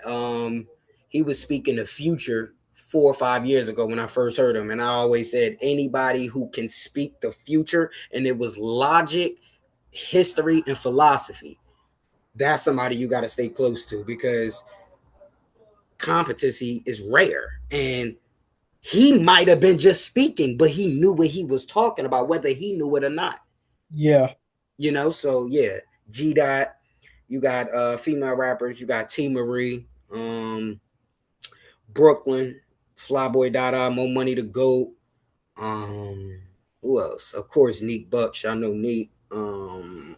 He was speaking the future 4 or 5 years ago when I first heard him, and I always said anybody who can speak the future, and it was logic, history, and philosophy. That's somebody you got to stay close to because competency is rare, and He might have been just speaking, but he knew what he was talking about, whether he knew it or not. Yeah. So yeah, G Dot. You got female rappers. You got T Marie, Brooklyn, Flyboy Dada, More Money to Go. Um, who else? Of course, Neat Bucks. I know Neat. Of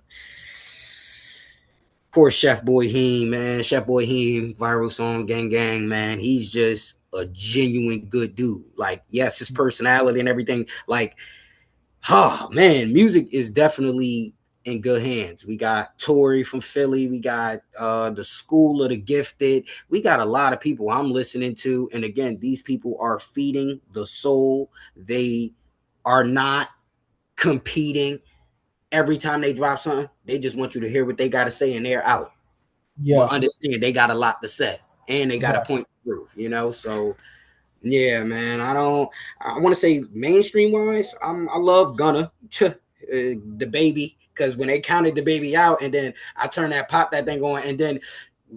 course, Chef Boy Heem, man. Chef Boy Heem, viral song, Gang Gang, man. He's just a genuine good dude. Like, yes, his personality and everything. Like, oh man, music is definitely in good hands. We got Tori from Philly. We got the School of the Gifted. We got a lot of people I'm listening to. And again, these people are feeding the soul. They are not competing every time they drop something. They just want you to hear what they got to say and they're out. But Yeah. understand they got a lot to say and they got a Exactly. point to prove. So yeah, man. I want to say mainstream wise, I love Gunna, the baby, because when they counted the baby out, and then I turn that pop that thing on, and then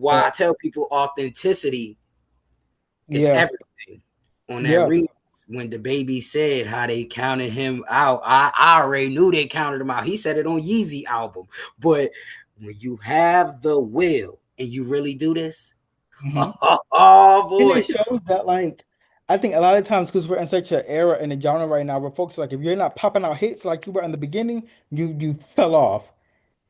Yeah. why I tell people authenticity is Yeah. everything on that Yeah. remix. When the baby said how they counted him out, I already knew they counted him out. He said it on Yeezy album, but when you have the will and you really do this, Hmm. oh And boy, it shows that, like, I think a lot of times because we're in such an era in the genre right now where folks like, if you're not popping out hits like you were in the beginning, you fell off.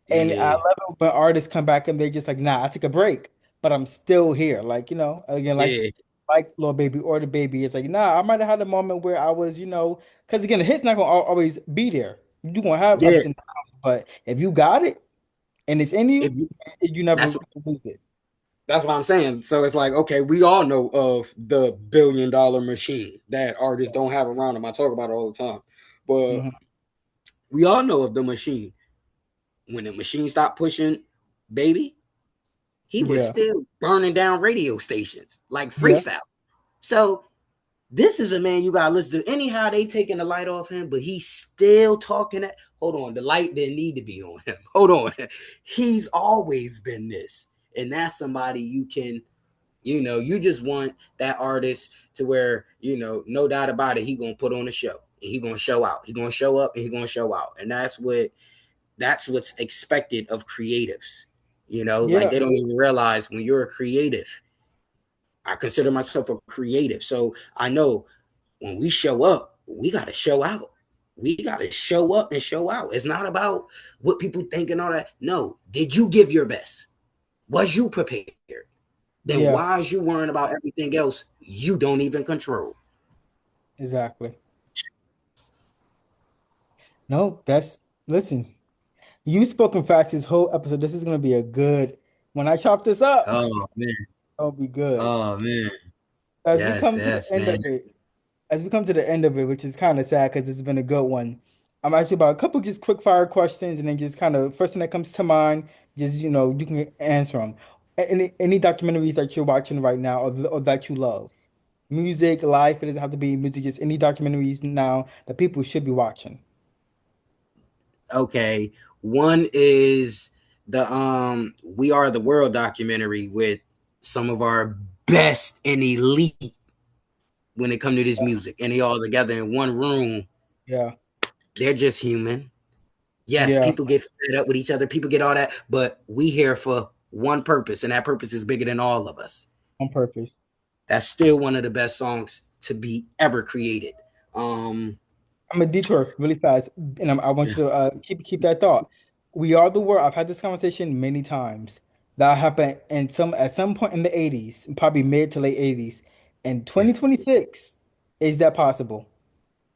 And I yeah, love it when artists come back and they're just like, nah, I took a break, but I'm still here. Like, again, yeah, like Lil Baby or the Baby. It's like, nah, I might have had a moment where I was, because again, the hit's not gonna always be there. You're gonna have yeah. ups and downs, but if you got it and it's in If you, you, you never that's lose it. That's what I'm saying. So it's like, okay, we all know of the $1 billion machine that artists don't have around them. I talk about it all the time. But Hmm. we all know of the machine. When the machine stopped pushing baby, he was Yeah. still burning down radio stations like Yeah. freestyle. So this is a man you gotta listen to. Anyhow, they taking the light off him, but he's still talking that. Hold on, the light didn't need to be on him. Hold on. He's always been this. And that's somebody you can. You just want that artist to where, no doubt about it, he gonna put on a show. He gonna show out. He gonna show up and he gonna show out. And that's what's expected of creatives. Like Yeah. they don't even realize when you're a creative. I consider myself a creative. So I know when we show up, we gotta show out. We gotta show up and show out. It's not about what people think and all that. No, did you give your best? Was you prepared? Then Yeah. why is you worrying about everything else you don't even control? Exactly. No, listen, you spoken facts this whole episode. This is gonna be a good, when I chop this up, Oh man. it'll be good. Oh man. As we Yes, come to the yes, end man. of it, as we come to the end of it, which is kind of sad because it's been a good one. I'm actually about a couple just quick fire questions and then just kind of first thing that comes to mind, just you can answer them. Any documentaries that you're watching right now or that you love? Music, life, it doesn't have to be music, just any documentaries now that people should be watching. Okay. One is the We Are the World documentary with some of our best and elite when it come to this music. And they all together in one room. Yeah. They're just human. Yes, Yeah. people get fed up with each other, people get all that, but we here for one purpose, and that purpose is bigger than all of us. On purpose. That's still one of the best songs to be ever created. Um, I'm a detour really fast, and I want yeah, you to keep that thought. We are the world. I've had this conversation many times. That happened at some point in the 80s, probably mid to late 80s. In yeah, 2026, is that possible?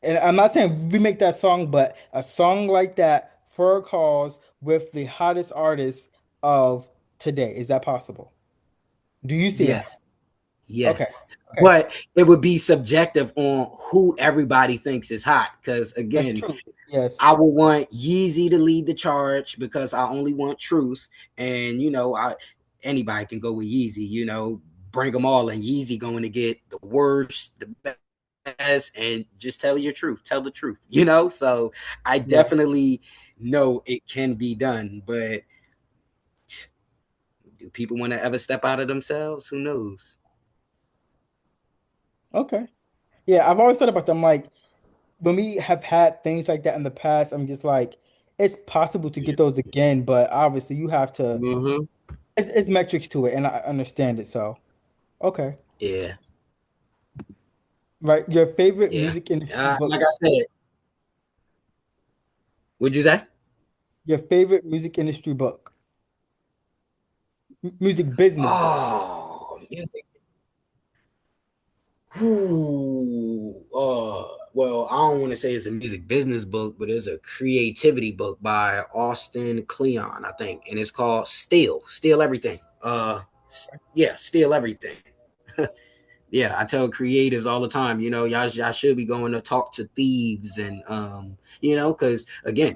And I'm not saying remake that song, but a song like that for a cause with the hottest artist of today. Is that possible? Do you see it? yes, Okay. yes. Okay. But it would be subjective on who everybody thinks is hot. Because That's again, true. Yes. I would want Yeezy to lead the charge because I only want truth. And I anybody can go with Yeezy. Bring them all, and Yeezy going to get the worst, the best, and just tell your truth. Tell the truth. So I Yeah. definitely know it can be done, but do people want to ever step out of themselves? Who knows? Okay. Yeah, I've always thought about them like when we have had things like that in the past, I'm just like, it's possible to get those again, but obviously you have to, Mm-hmm. it's metrics to it, and I understand it. So, okay. Yeah, Right. Your favorite yeah. music industry book, Like I said, what'd you say? your favorite music industry book, music business book. Oh, music. Ooh, well, I don't want to say it's a music business book, but it's a creativity book by Austin Kleon, I think, and it's called Steal Everything. Yeah, Steal Everything. Yeah, I tell creatives all the time, y'all should be going to talk to thieves and because again,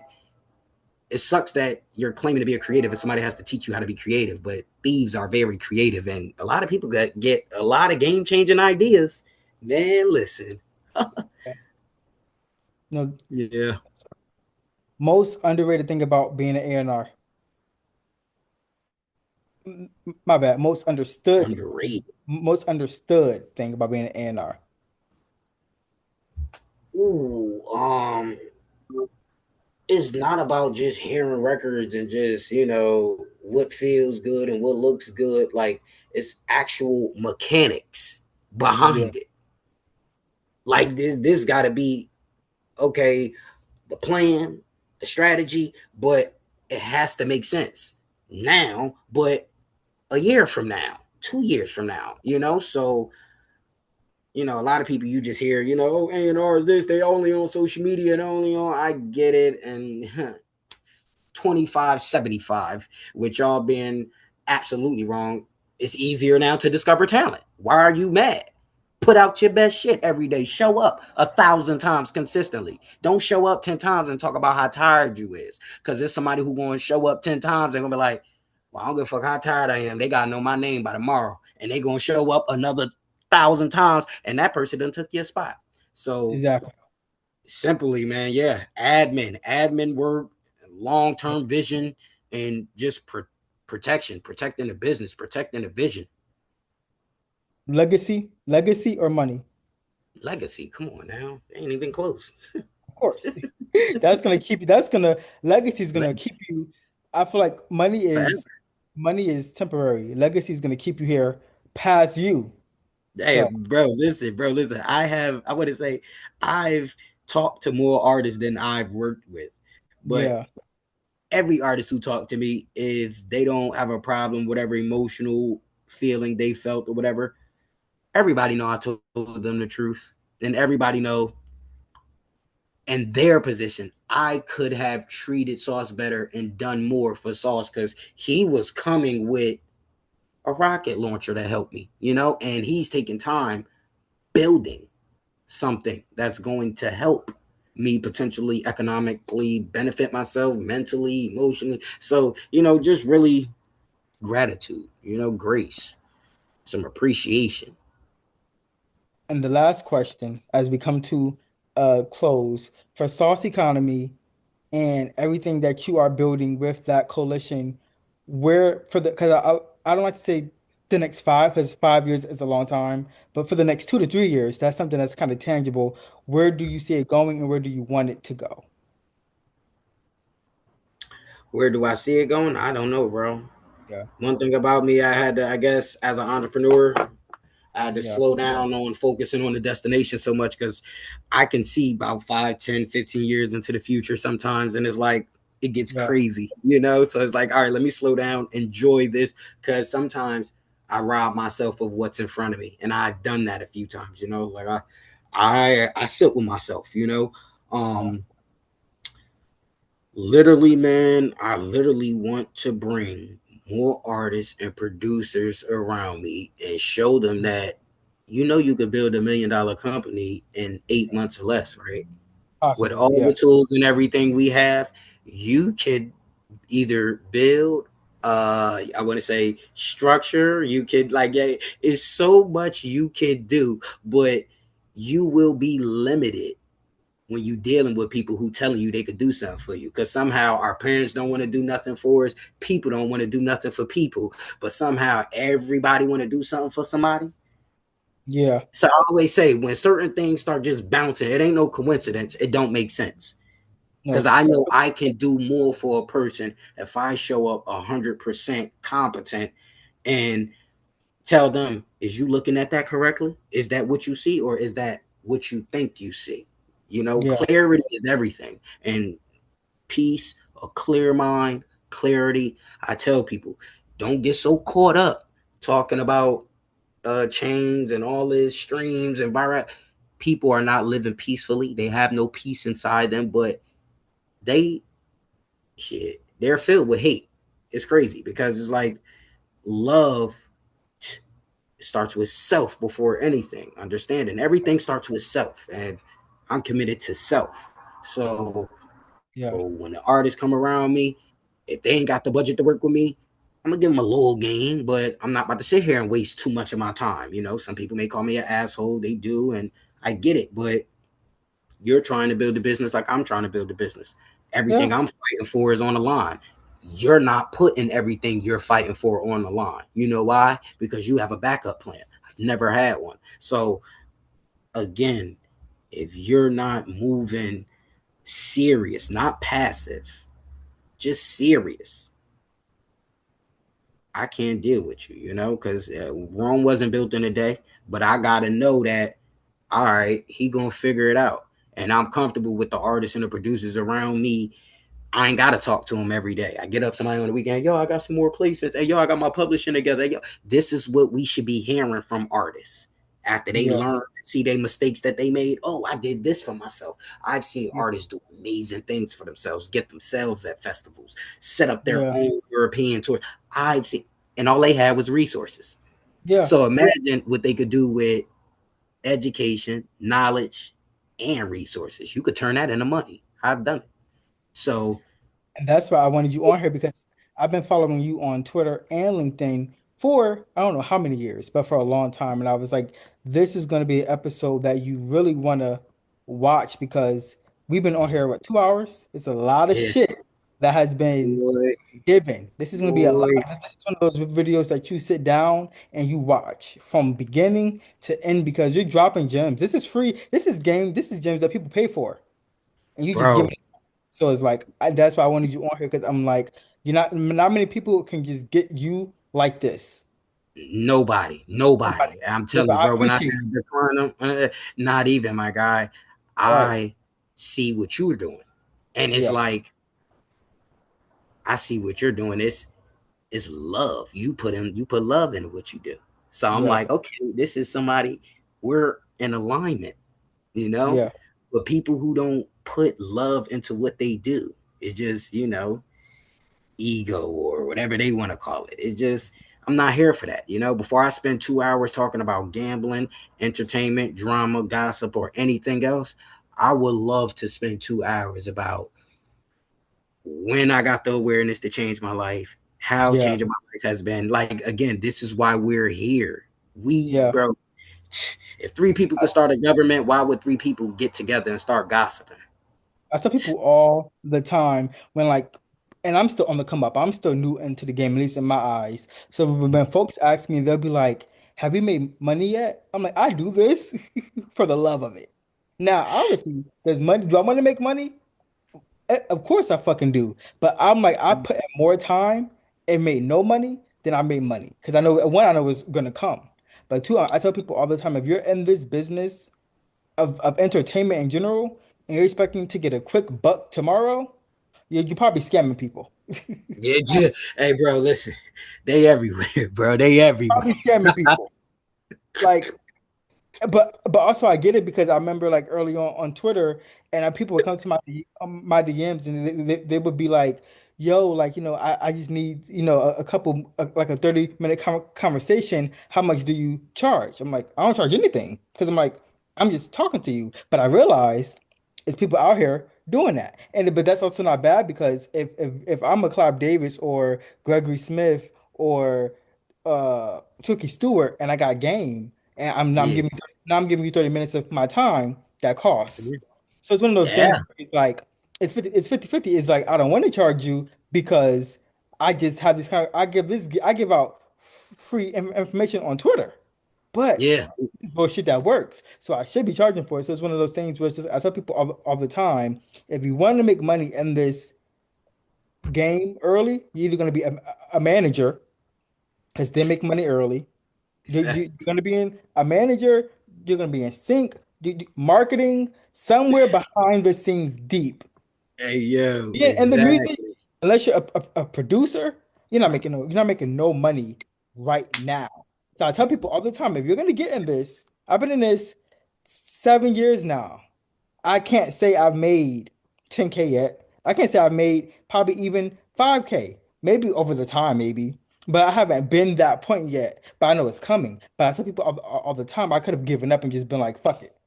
it sucks that you're claiming to be a creative and somebody has to teach you how to be creative, but thieves are very creative and a lot of people get a lot of game changing ideas. Man, listen. Yeah. No, Yeah. most underrated thing about being an A&R. My bad. Underrated. Most understood thing about being an A&R. Ooh, it's not about just hearing records and just, what feels good and what looks good. Like it's actual mechanics Yeah, behind it. Like this gotta be okay, the plan, the strategy, but it has to make sense now, but a year from now, 2 years from now, So, a lot of people you just hear, oh, A&R is this, they only on social media and only on, I get it. And 25/75, with y'all being absolutely wrong, it's easier now to discover talent. Why are you mad? Put out your best shit every day. Show up 1,000 times consistently. Don't show up 10 times and talk about how tired you is. Because there's somebody who going to show up 10 times and going to be like, well, I don't give a fuck how tired I am. They got to know my name by tomorrow. And they going to show up another 1,000 times. And that person done took your spot. So exactly. simply, man, yeah, admin work, long term vision, and just protection, protecting the business, protecting the vision. Legacy or money? Legacy, come on now, ain't even close. Of course. That's gonna keep you. That's gonna Legacy is gonna Leg- keep you. I feel like Forever. money is temporary. Legacy is gonna keep you here past you. Hey, So bro, listen. I want to say, I've talked to more artists than I've worked with, but yeah, every artist who talked to me, if they don't have a problem, whatever emotional feeling they felt or whatever, everybody know I told them the truth, and everybody know in their position I could have treated Sauce better and done more for Sauce because he was coming with a rocket launcher to help me, and he's taking time building something that's going to help me potentially economically benefit myself mentally, emotionally. So, just really gratitude, grace, some appreciation. and the last question, as we come to close for Sauce Economy and everything that you are building with that coalition, where for the because I don't like to say the next five because 5 years is a long time, but for the next 2 to 3 years, that's something that's kind of tangible. Where do you see it going, and where do you want it to go? Where do I see it going? I don't know, bro. Yeah, One thing about me, I had to, I guess, as an entrepreneur, I had to yeah, slow down on focusing on the destination so much because I can see about 5, 10, 15 years into the future sometimes. And it's like, it gets yeah. crazy, So it's like, all right, let me slow down, enjoy this. Because sometimes I rob myself of what's in front of me. And I've done that a few times, like I sit with myself, Yeah. Um, literally, man, I literally want to bring more artists and producers around me and show them that you could build $1 million company in 8 months or less, right? With Possible. all the Yeah. tools and everything we have, you could either build I want to say structure, you could like yeah, it's so much you could do, but you will be limited when you dealing with people who telling you they could do something for you. Because somehow our parents don't want to do nothing for us. People don't want to do nothing for people. But somehow everybody want to do something for somebody. Yeah. So I always say when certain things start just bouncing, it ain't no coincidence. It don't make sense. Because No. I know I can do more for a person if I show up 100% competent and tell them, is you looking at that correctly? Is that what you see, or is that what you think you see? Yeah. Clarity is everything. And peace, a clear mind, clarity. I tell people, don't get so caught up talking about chains and all these streams and viral. People are not living peacefully. They have no peace inside them, but they they're filled with hate. It's crazy because it's like love starts with self before anything. Understanding everything starts with self, and I'm committed to self. So Yeah. when the artists come around me, if they ain't got the budget to work with me, I'm gonna give them a little game, but I'm not about to sit here and waste too much of my time. Some people may call me an asshole, they do, and I get it, but you're trying to build a business like I'm trying to build a business. Yeah. Everything I'm fighting for is on the line. You're not putting everything you're fighting for on the line. You know why? Because you have a backup plan. I've never had one. So again, if you're not moving serious, not passive, just serious, I can't deal with because Rome wasn't built in a day. But I gotta know that, all right, he gonna figure it out, and I'm comfortable with the artists and the producers around me. I ain't gotta talk to them every day. I get up somebody on the weekend, yo, I got some more placements. Hey, yo, I got my publishing together. Hey, yo, this is what we should be hearing from artists after they Yeah. learn, see their mistakes that they made. Oh, I did this for myself. I've seen artists do amazing things for themselves, get themselves at festivals, set up their Yeah. own European tours. I've seen, and all they had was resources. Yeah. So imagine what they could do with education, knowledge, and resources. You could turn that into money. I've done it. So And that's why I wanted you on here because I've been following you on Twitter and LinkedIn for I don't know how many years, but for a long time. And I was like, this is going to be an episode that you really want to watch because we've been on here, what, 2 hours? It's a lot of yeah, shit that has been boy, given. This is going to be a lot. boy, This is one of those videos that you sit down and you watch from beginning to end because you're dropping gems. This is free. This is game. This is gems that people pay for. And you just give bro. it. So it's like that's why I wanted you on here because I'm like, not many people can just get you like this. Nobody. I'm So telling you, I bro. When I say appreciate it. I decline them, not even my guy. Right. I see what you're doing, and it's Yeah. like I see what you're doing. It's love. You put love into what you do. So I'm Yeah. like, okay, this is somebody we're in alignment, you know. Yeah. But people who don't put love into what they do, it's just ego or whatever they want to call it. It's just I'm not here for that. Before I spend 2 hours talking about gambling, entertainment, drama, gossip, or anything else, I would love to spend 2 hours about when I got the awareness to change my life, how Yeah. changing my life has been. Like again, this is why we're here. We, Yeah. bro, if three people could start a government, why would three people get together and start gossiping? I tell people all the time when like, and I'm still on the come up. I'm still new into the game, at least in my eyes. So when folks ask me, they'll be like, "Have you made money yet?" I'm like, "I do this for the love of it." Now, obviously, there's money. Do I want to make money? Of course I fucking do. But I'm like, I put in more time and made no money than I made money. Because I know one, I know it's gonna come. But two, I tell people all the time, if you're in this business of entertainment in general and you're expecting to get a quick buck tomorrow, you're probably scamming people. Yeah, hey, bro, listen, they everywhere, bro. They everywhere. Probably scamming people. Like but also I get it because I remember like early on Twitter and people would come to my DMs and they would be like, "Yo, like I just need a couple like a 30-minute conversation. How much do you charge?" I'm like, "I don't charge anything," because I'm like, I'm just talking to you. But I realize it's people out here doing that, and but that's also not bad because if I'm a Clive Davis or Gregory Smith or Tookie Stewart and I got game and Yeah, I'm giving you 30 minutes of my time that costs. So it's one of those things yeah, where it's like it's 50/50. It's like I don't want to charge you because I just have this kind of I give out free information on Twitter. But Yeah, this is bullshit that works. So I should be charging for it. So it's one of those things where it's just, I tell people all the time, if you want to make money in this game early, you're either going to be a manager because they make money early. You're going to be in a manager, you're going to be in sync, marketing, somewhere behind the scenes deep. hey, yo, Yeah, and the music, exactly. unless you're a producer, you're not making no money right now. So I tell people all the time, if you're gonna get in this, I've been in this 7 years now. I can't say I've made 10K yet. I can't say I've made probably even 5K, maybe over the time, maybe. But I haven't been that point yet. But I know it's coming. But I tell people all the time, I could have given up and just been like, fuck it.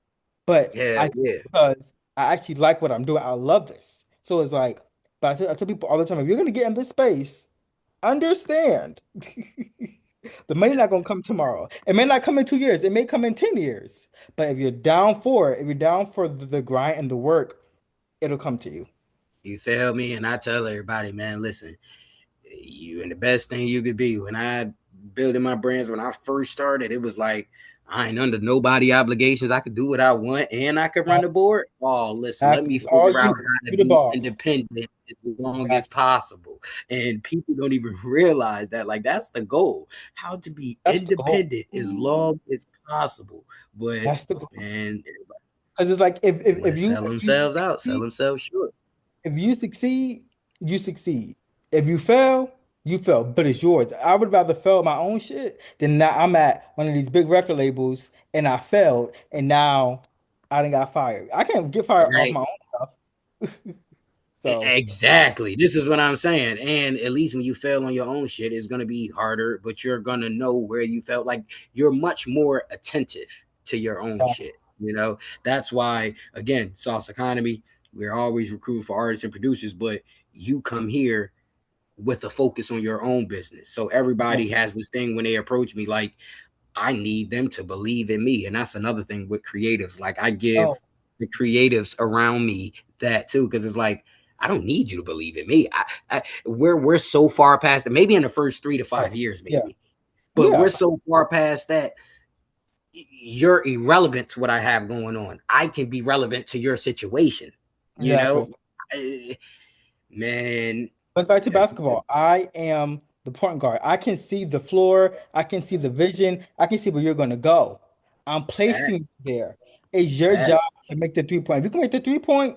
But Yeah, I yeah. because I actually like what I'm doing. I love this. So it's like, but I tell people all the time, if you're gonna get in this space, understand the money not gonna come tomorrow. It may not come in 2 years. It may come in 10 years. But if you're down for it, if you're down for the grind and the work, it'll come to you. You feel me? And I tell everybody, man, listen, you and the best thing you could be. When I building my brands, when I first started, it was like I ain't under nobody obligations. I could do what I want and I could run the board. Oh, listen, let Exactly. me It's all figure out you. how to You're the be boss. independent as long as Exactly. possible. And people don't even realize that. Like that's the goal. How to be That's the goal. independent as long as possible. But That's the goal. man, Because it's like they want to sell if you themselves out, sell succeed, themselves short. if you succeed, you succeed. If you fail, you fail, but it's yours. I would rather fail my own shit than now I'm at one of these big record labels and I failed and now I didn't got fired. I can't get fired off Right. my own stuff. So Exactly. This is what I'm saying. And at least when you fail on your own shit, it's going to be harder, but you're going to know where you felt like you're much more attentive to your own yeah, shit. You know, that's why, again, Sauce Economy, we're always recruiting for artists and producers, but you come here with a focus on your own business. So yeah. everybody has this thing when they approach me, like, I need them to believe in me. And that's another thing with creatives. Like I Oh, give the creatives around me that too, because it's like, I don't need you to believe in me. We're so far past it. Maybe in the first 3 to 5 years, yeah, maybe, but yeah, we're so far past that you're irrelevant to what I have going on. I can be relevant to your situation. You know, exactly. Eh, man. But back to basketball, I am the point guard. I can see the floor. I can see the vision. I can see where you're going to go. I'm That, placing you there. It's your that, job to make the 3 point. If you can make the 3 point,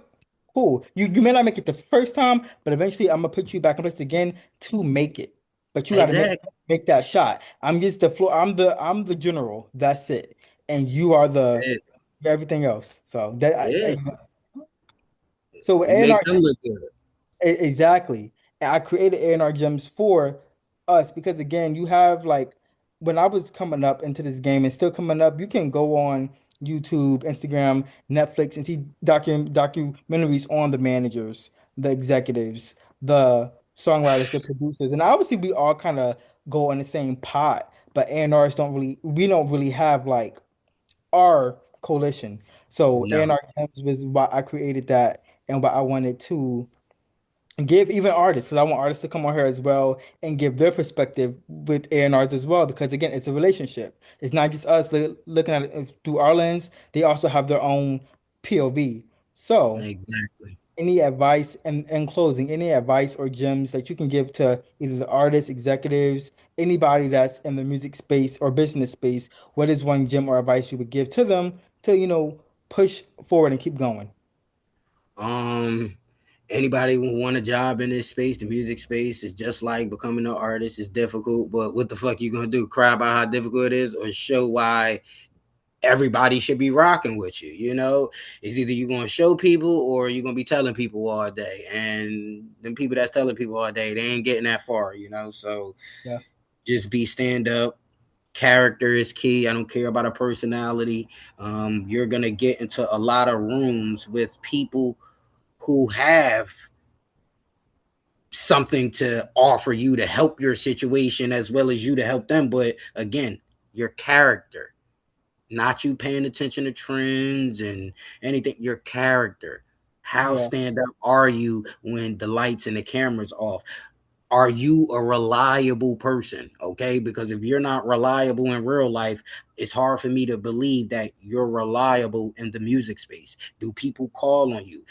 cool. You may not make it the first time, but eventually I'm gonna put you back in place again to make it. But you got to exactly. make that shot. I'm just the floor. I'm the general. That's it. And you are the Yeah, everything else. So that yeah. so with You A&R. make them look good. Exactly. And I created A&R Gems for us because again, you have like when I was coming up into this game and still coming up, you can go on YouTube, Instagram, Netflix and see documentaries on the managers, the executives, the songwriters, the producers. And obviously we all kind of go in the same pot, but A&Rs we don't really have like our coalition. So No, A&R Gems was why I created that and why I wanted to give even artists, because I want artists to come on here as well and give their perspective with A&Rs as well, because again, it's a relationship. It's not just us looking at it through our lens. They also have their own POV. So, exactly. any advice and in closing, any advice or gems that you can give to either the artists, executives, anybody that's in the music space or business space, what is one gem or advice you would give to them to, push forward and keep going? Um, Anybody who want a job in this space, the music space, is just like becoming an artist. It's difficult, but what the fuck you gonna do? Cry about how difficult it is, or show why everybody should be rocking with you? You know, it's either you gonna show people or you gonna be telling people all day, and them people that's telling people all day, they ain't getting that far. You know, so Yeah, just be stand up. Character is key. I don't care about a personality. You're gonna get into a lot of rooms with people who have something to offer you to help your situation as well as you to help them. But again, your character, not you paying attention to trends and anything, your character. How yeah, stand up are you when the lights and the cameras off? Are you a reliable person? Okay, because if you're not reliable in real life, it's hard for me to believe that you're reliable in the music space. Do people call on you?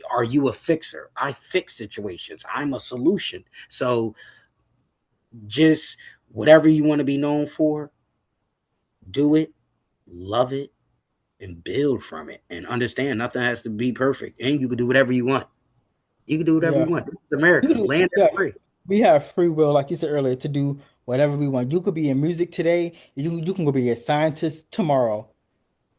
Are you a fixer? I fix situations. I'm a solution. So just whatever you want to be known for, do it, love it, and build from it. And understand nothing has to be perfect. And you can do whatever you want. You can do whatever Yeah. you want. This is You America. could do, Land yeah, is free. we have free will, like you said earlier, to do whatever we want. You could be in music today. You can go be a scientist tomorrow.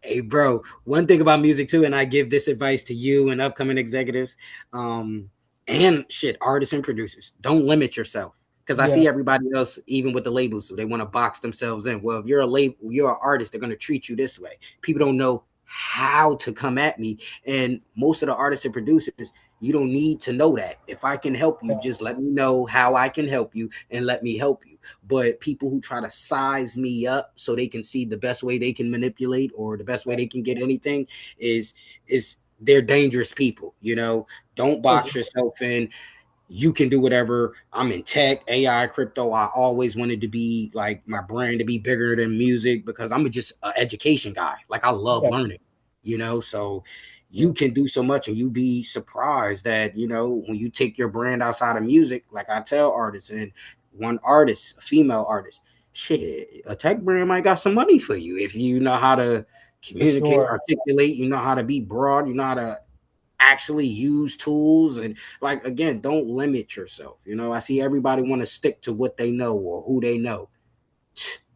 Hey, bro, one thing about music too, and I give this advice to you and upcoming executives, um, and shit, artists and producers. Don't limit yourself. Because I Yeah, see everybody else, even with the labels, so they want to box themselves in. Well, if you're a label, you're an artist, they're gonna treat you this way. People don't know how to come at me. And most of the artists and producers, you don't need to know that. If I can help you, yeah, just let me know how I can help you and let me help you. But people who try to size me up so they can see the best way they can manipulate or the best way yeah. they can get anything is they're dangerous people. Don't For box sure. yourself in. You can do whatever. I'm in tech, AI, crypto. I always wanted to be like my brand to be bigger than music because I'm just an education guy. Like I love Yeah, learning. So yeah, you can do so much and you be surprised that, when you take your brand outside of music, like I tell artists and one artist, a female artist, shit, a tech brand might got some money for you if you know how to for communicate, sure. articulate, you know how to be broad, you know how to actually use tools and like again don't limit yourself. I see everybody want to stick to what they know or who they know.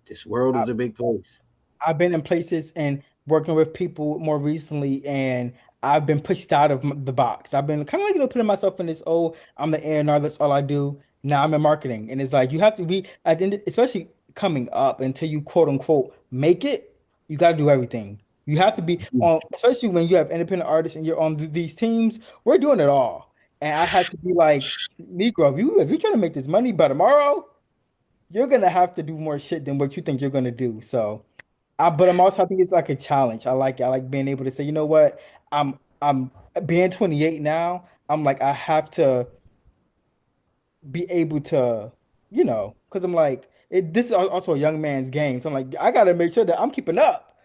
This world I, is a big place. I've been in places and working with people more recently, and I've been pushed out of the box. I've been kind of like, putting myself in this, oh, I'm the A&R, that's all I do. Now I'm in marketing. And it's like, you have to be, at the end, especially coming up until you quote unquote make it, you got to do everything. You have to be on, especially when you have independent artists and you're on these teams, we're doing it all. And I had to be like, Negro, if you trying to make this money by tomorrow, you're gonna have to do more shit than what you think you're gonna do. So, but I think it's like a challenge. I like it. I like being able to say, you know what, I'm being 28 now. I'm like, I have to be able to, because I'm like, this is also a young man's game. So I'm like, I gotta make sure that I'm keeping up.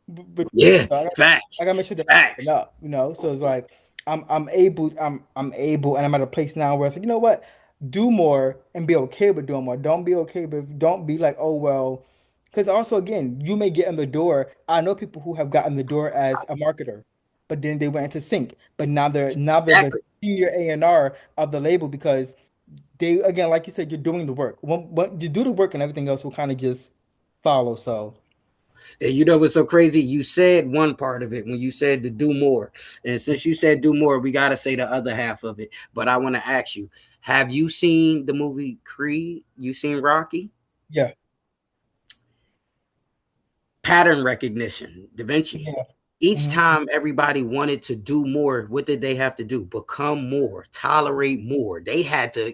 But Yeah, so facts, I gotta make sure that I'm keeping facts. up. So it's like I'm able, and I'm at a place now where it's like, you know what, do more and be okay with doing more. Don't be okay, but don't be like, oh well, because also again, you may get in the door. I know people who have gotten the door as a marketer, but then they went into sync. But now they're the Exactly. senior A&R of the label because they, again, like you said, you're doing the work. When you do the work and everything else will kind of just follow. So And what's so crazy? You said one part of it when you said to do more. And since you said do more, we got to say the other half of it. But I want to ask you, have you seen the movie Creed? You seen Rocky? yeah, Pattern recognition, Da Vinci. yeah. Each Mhm. time everybody wanted to do more, what did they have to do? Become more, tolerate more. They had to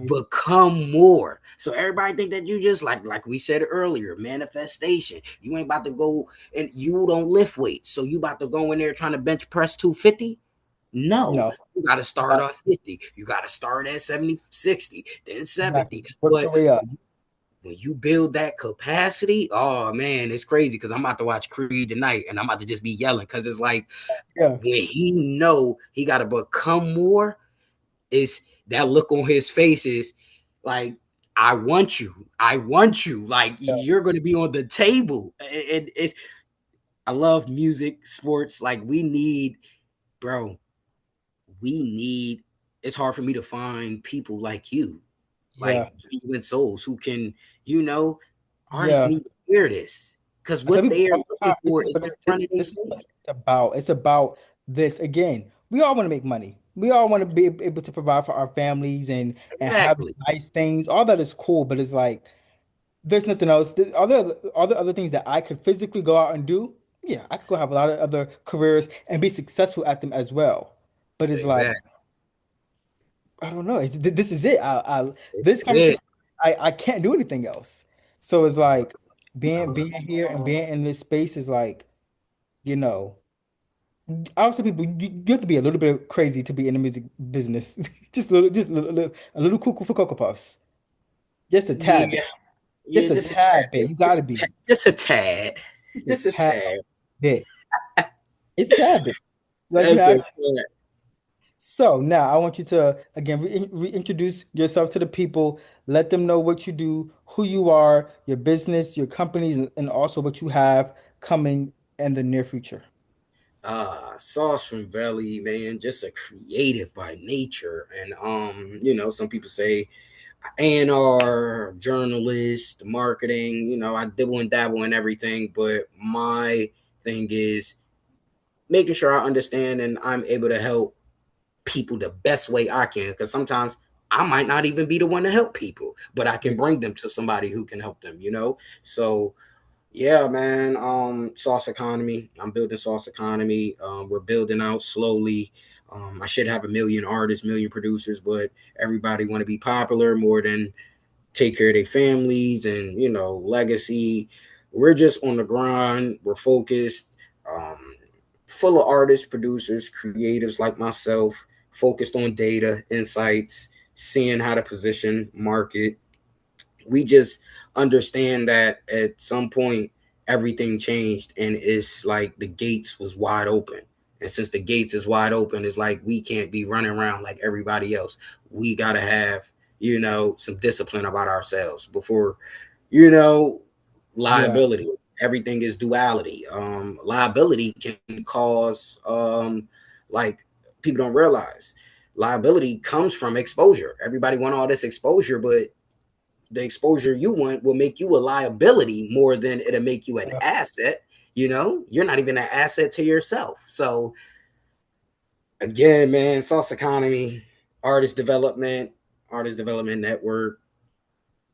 become more. So everybody think that you just like we said earlier, manifestation. You ain't about to go and you don't lift weights. So you about to go in there trying to bench press 250? No, No, you got to start exactly. off 50. You got to start at 70, 60, then Exactly. 70. Work But your way up. when you build that capacity, oh man, it's crazy because I'm about to watch Creed tonight and I'm about to just be yelling because it's like Yeah, when he know he got to become more, is that look on his face is like, I want you, like yeah, you're going to be on the table. It's I love music, sports, like bro, we need. It's hard for me to find people like you, like yeah, genuine souls who can, you know, artists yeah. need to hear this because I tell what people they are all the looking time, this for is is what in front of their this is what face. it's about. It's about this again. We all want to make money. We all want to be able to provide for our families and have Exactly. nice things. All that is cool, but it's like there's nothing else. Are there other things that I could physically go out and do? Yeah, I could go have a lot of other careers and be successful at them as well. But it's like, Exactly. I don't know. This is it. This Yeah. conversation, I can't do anything else. So it's like being here and being in this space is like, you know. I would say people, you have to be a little bit crazy to be in the music business. A little cuckoo for Cocoa Puffs. Just a tad Yeah, bit. yeah, Just a just a tad tad bit. bit, You gotta be. just a tad, Just a just a tad tad. bit. It's a tad bit. Like you That's a have. fact. So now I want you to again reintroduce yourself to the people. Let them know what you do, who you are, your business, your companies, and also what you have coming in the near future. Sauce from Valley, man, just a creative by nature, and some people say A&R, journalist, marketing. I dibble and dabble in everything, but my thing is making sure I understand and I'm able to help people the best way I can. Because sometimes I might not even be the one to help people, but I can bring them to somebody who can help them. So yeah, man. Sauce economy. I'm building sauce economy. We're building out slowly. I should have a million artists, million producers, but everybody want to be popular more than take care of their families and legacy. We're just on the grind. We're focused. Um, Full of artists, producers, creatives like myself, focused on data, insights, seeing how to position, market. We just understand that at some point everything changed and it's like the gates was wide open. And since the gates is wide open, it's like we can't be running around like everybody else. We gotta have, some discipline about ourselves before, you know, Yeah, liability. Everything is duality. Liability can cause like people don't realize liability comes from exposure. Everybody want all this exposure, but the exposure you want will make you a liability more than it'll make you an yeah, asset. You're not even an asset to yourself. So again, man, sauce economy, artist development, artist development network.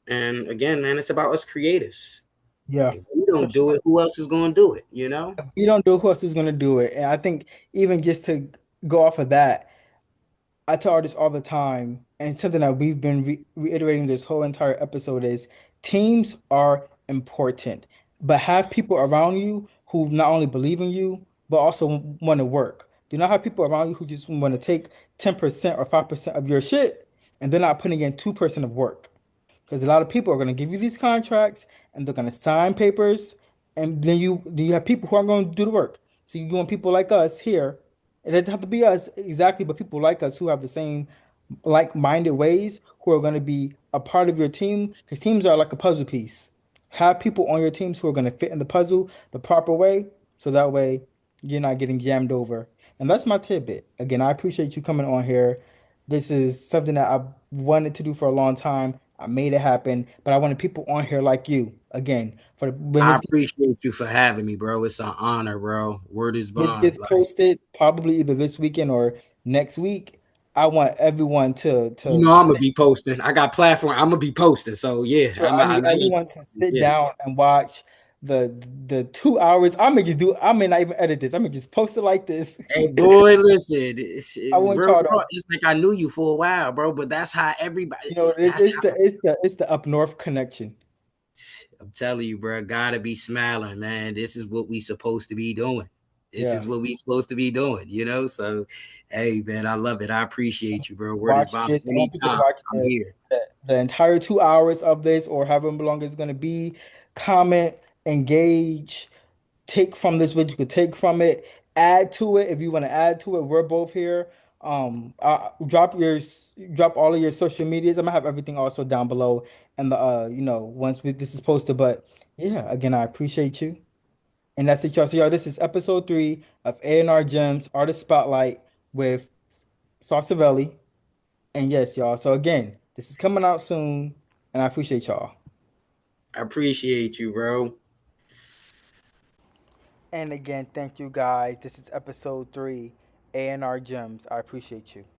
And again, man, it's about us creatives. yeah. If we For don't do sure. it, who else is going to do it? If you don't do it, who else is gonna do it? And I think even just to go off of that, I tell artists all the time, and something that we've been reiterating this whole entire episode is teams are important, but have people around you who not only believe in you, but also want to work. Do not have people around you who just want to take 10% or 5% of your shit and they're not putting in 2% of work. Because a lot of people are going to give you these contracts and they're going to sign papers, and then you have people who aren't going to do the work. So you want people like us here. It doesn't have to be us exactly, but people like us who have the same like-minded ways who are going to be a part of your team. Because teams are like a puzzle piece. Have people on your teams who are going to fit in the puzzle the proper way, so that way you're not getting jammed over. And that's my tidbit. Again, I appreciate you coming on here. This is something that I've wanted to do for a long time. I made it happen, but I wanted people on here like you. Again, for when I this appreciate you for having me, bro. It's an honor, bro. Word is bond. gets Like, posted, probably either this weekend or next week, I want everyone to I'm gonna sit. be posting. I got platform. I'm gonna be posting. So yeah, So I need I need. everyone to sit Yeah. down and watch the the 2 hours. I may just do. I may not even edit this. I may just post it like this. Hey, boy, listen. I want Real y'all bro. to, It's like I knew you for a while, bro. But that's how everybody. it's, That's it's the up north connection. I'm telling you, bro, gotta be smiling, man. This is what we supposed to be doing. This Yeah. is what we supposed to be doing. So, hey, man, I love it. I appreciate you, bro. Word is Watch bond. this. I want people to Anytime, watch I'm here. the entire 2 hours of this or however long it's going to be. Comment, engage, take from this what you could take from it. Add to it if you want to add to it. We're both here. Drop all of your social medias. I'm gonna have everything also down below and the once this is posted. But yeah, again, I appreciate you. And that's it, y'all. So, y'all, this is episode 3 of A&R Gems Artist Spotlight with Saucefromveli. And yes, y'all. So again, this is coming out soon, and I appreciate y'all. I appreciate you, bro. And again, thank you guys. This is episode 3, A&R Gems. I appreciate you.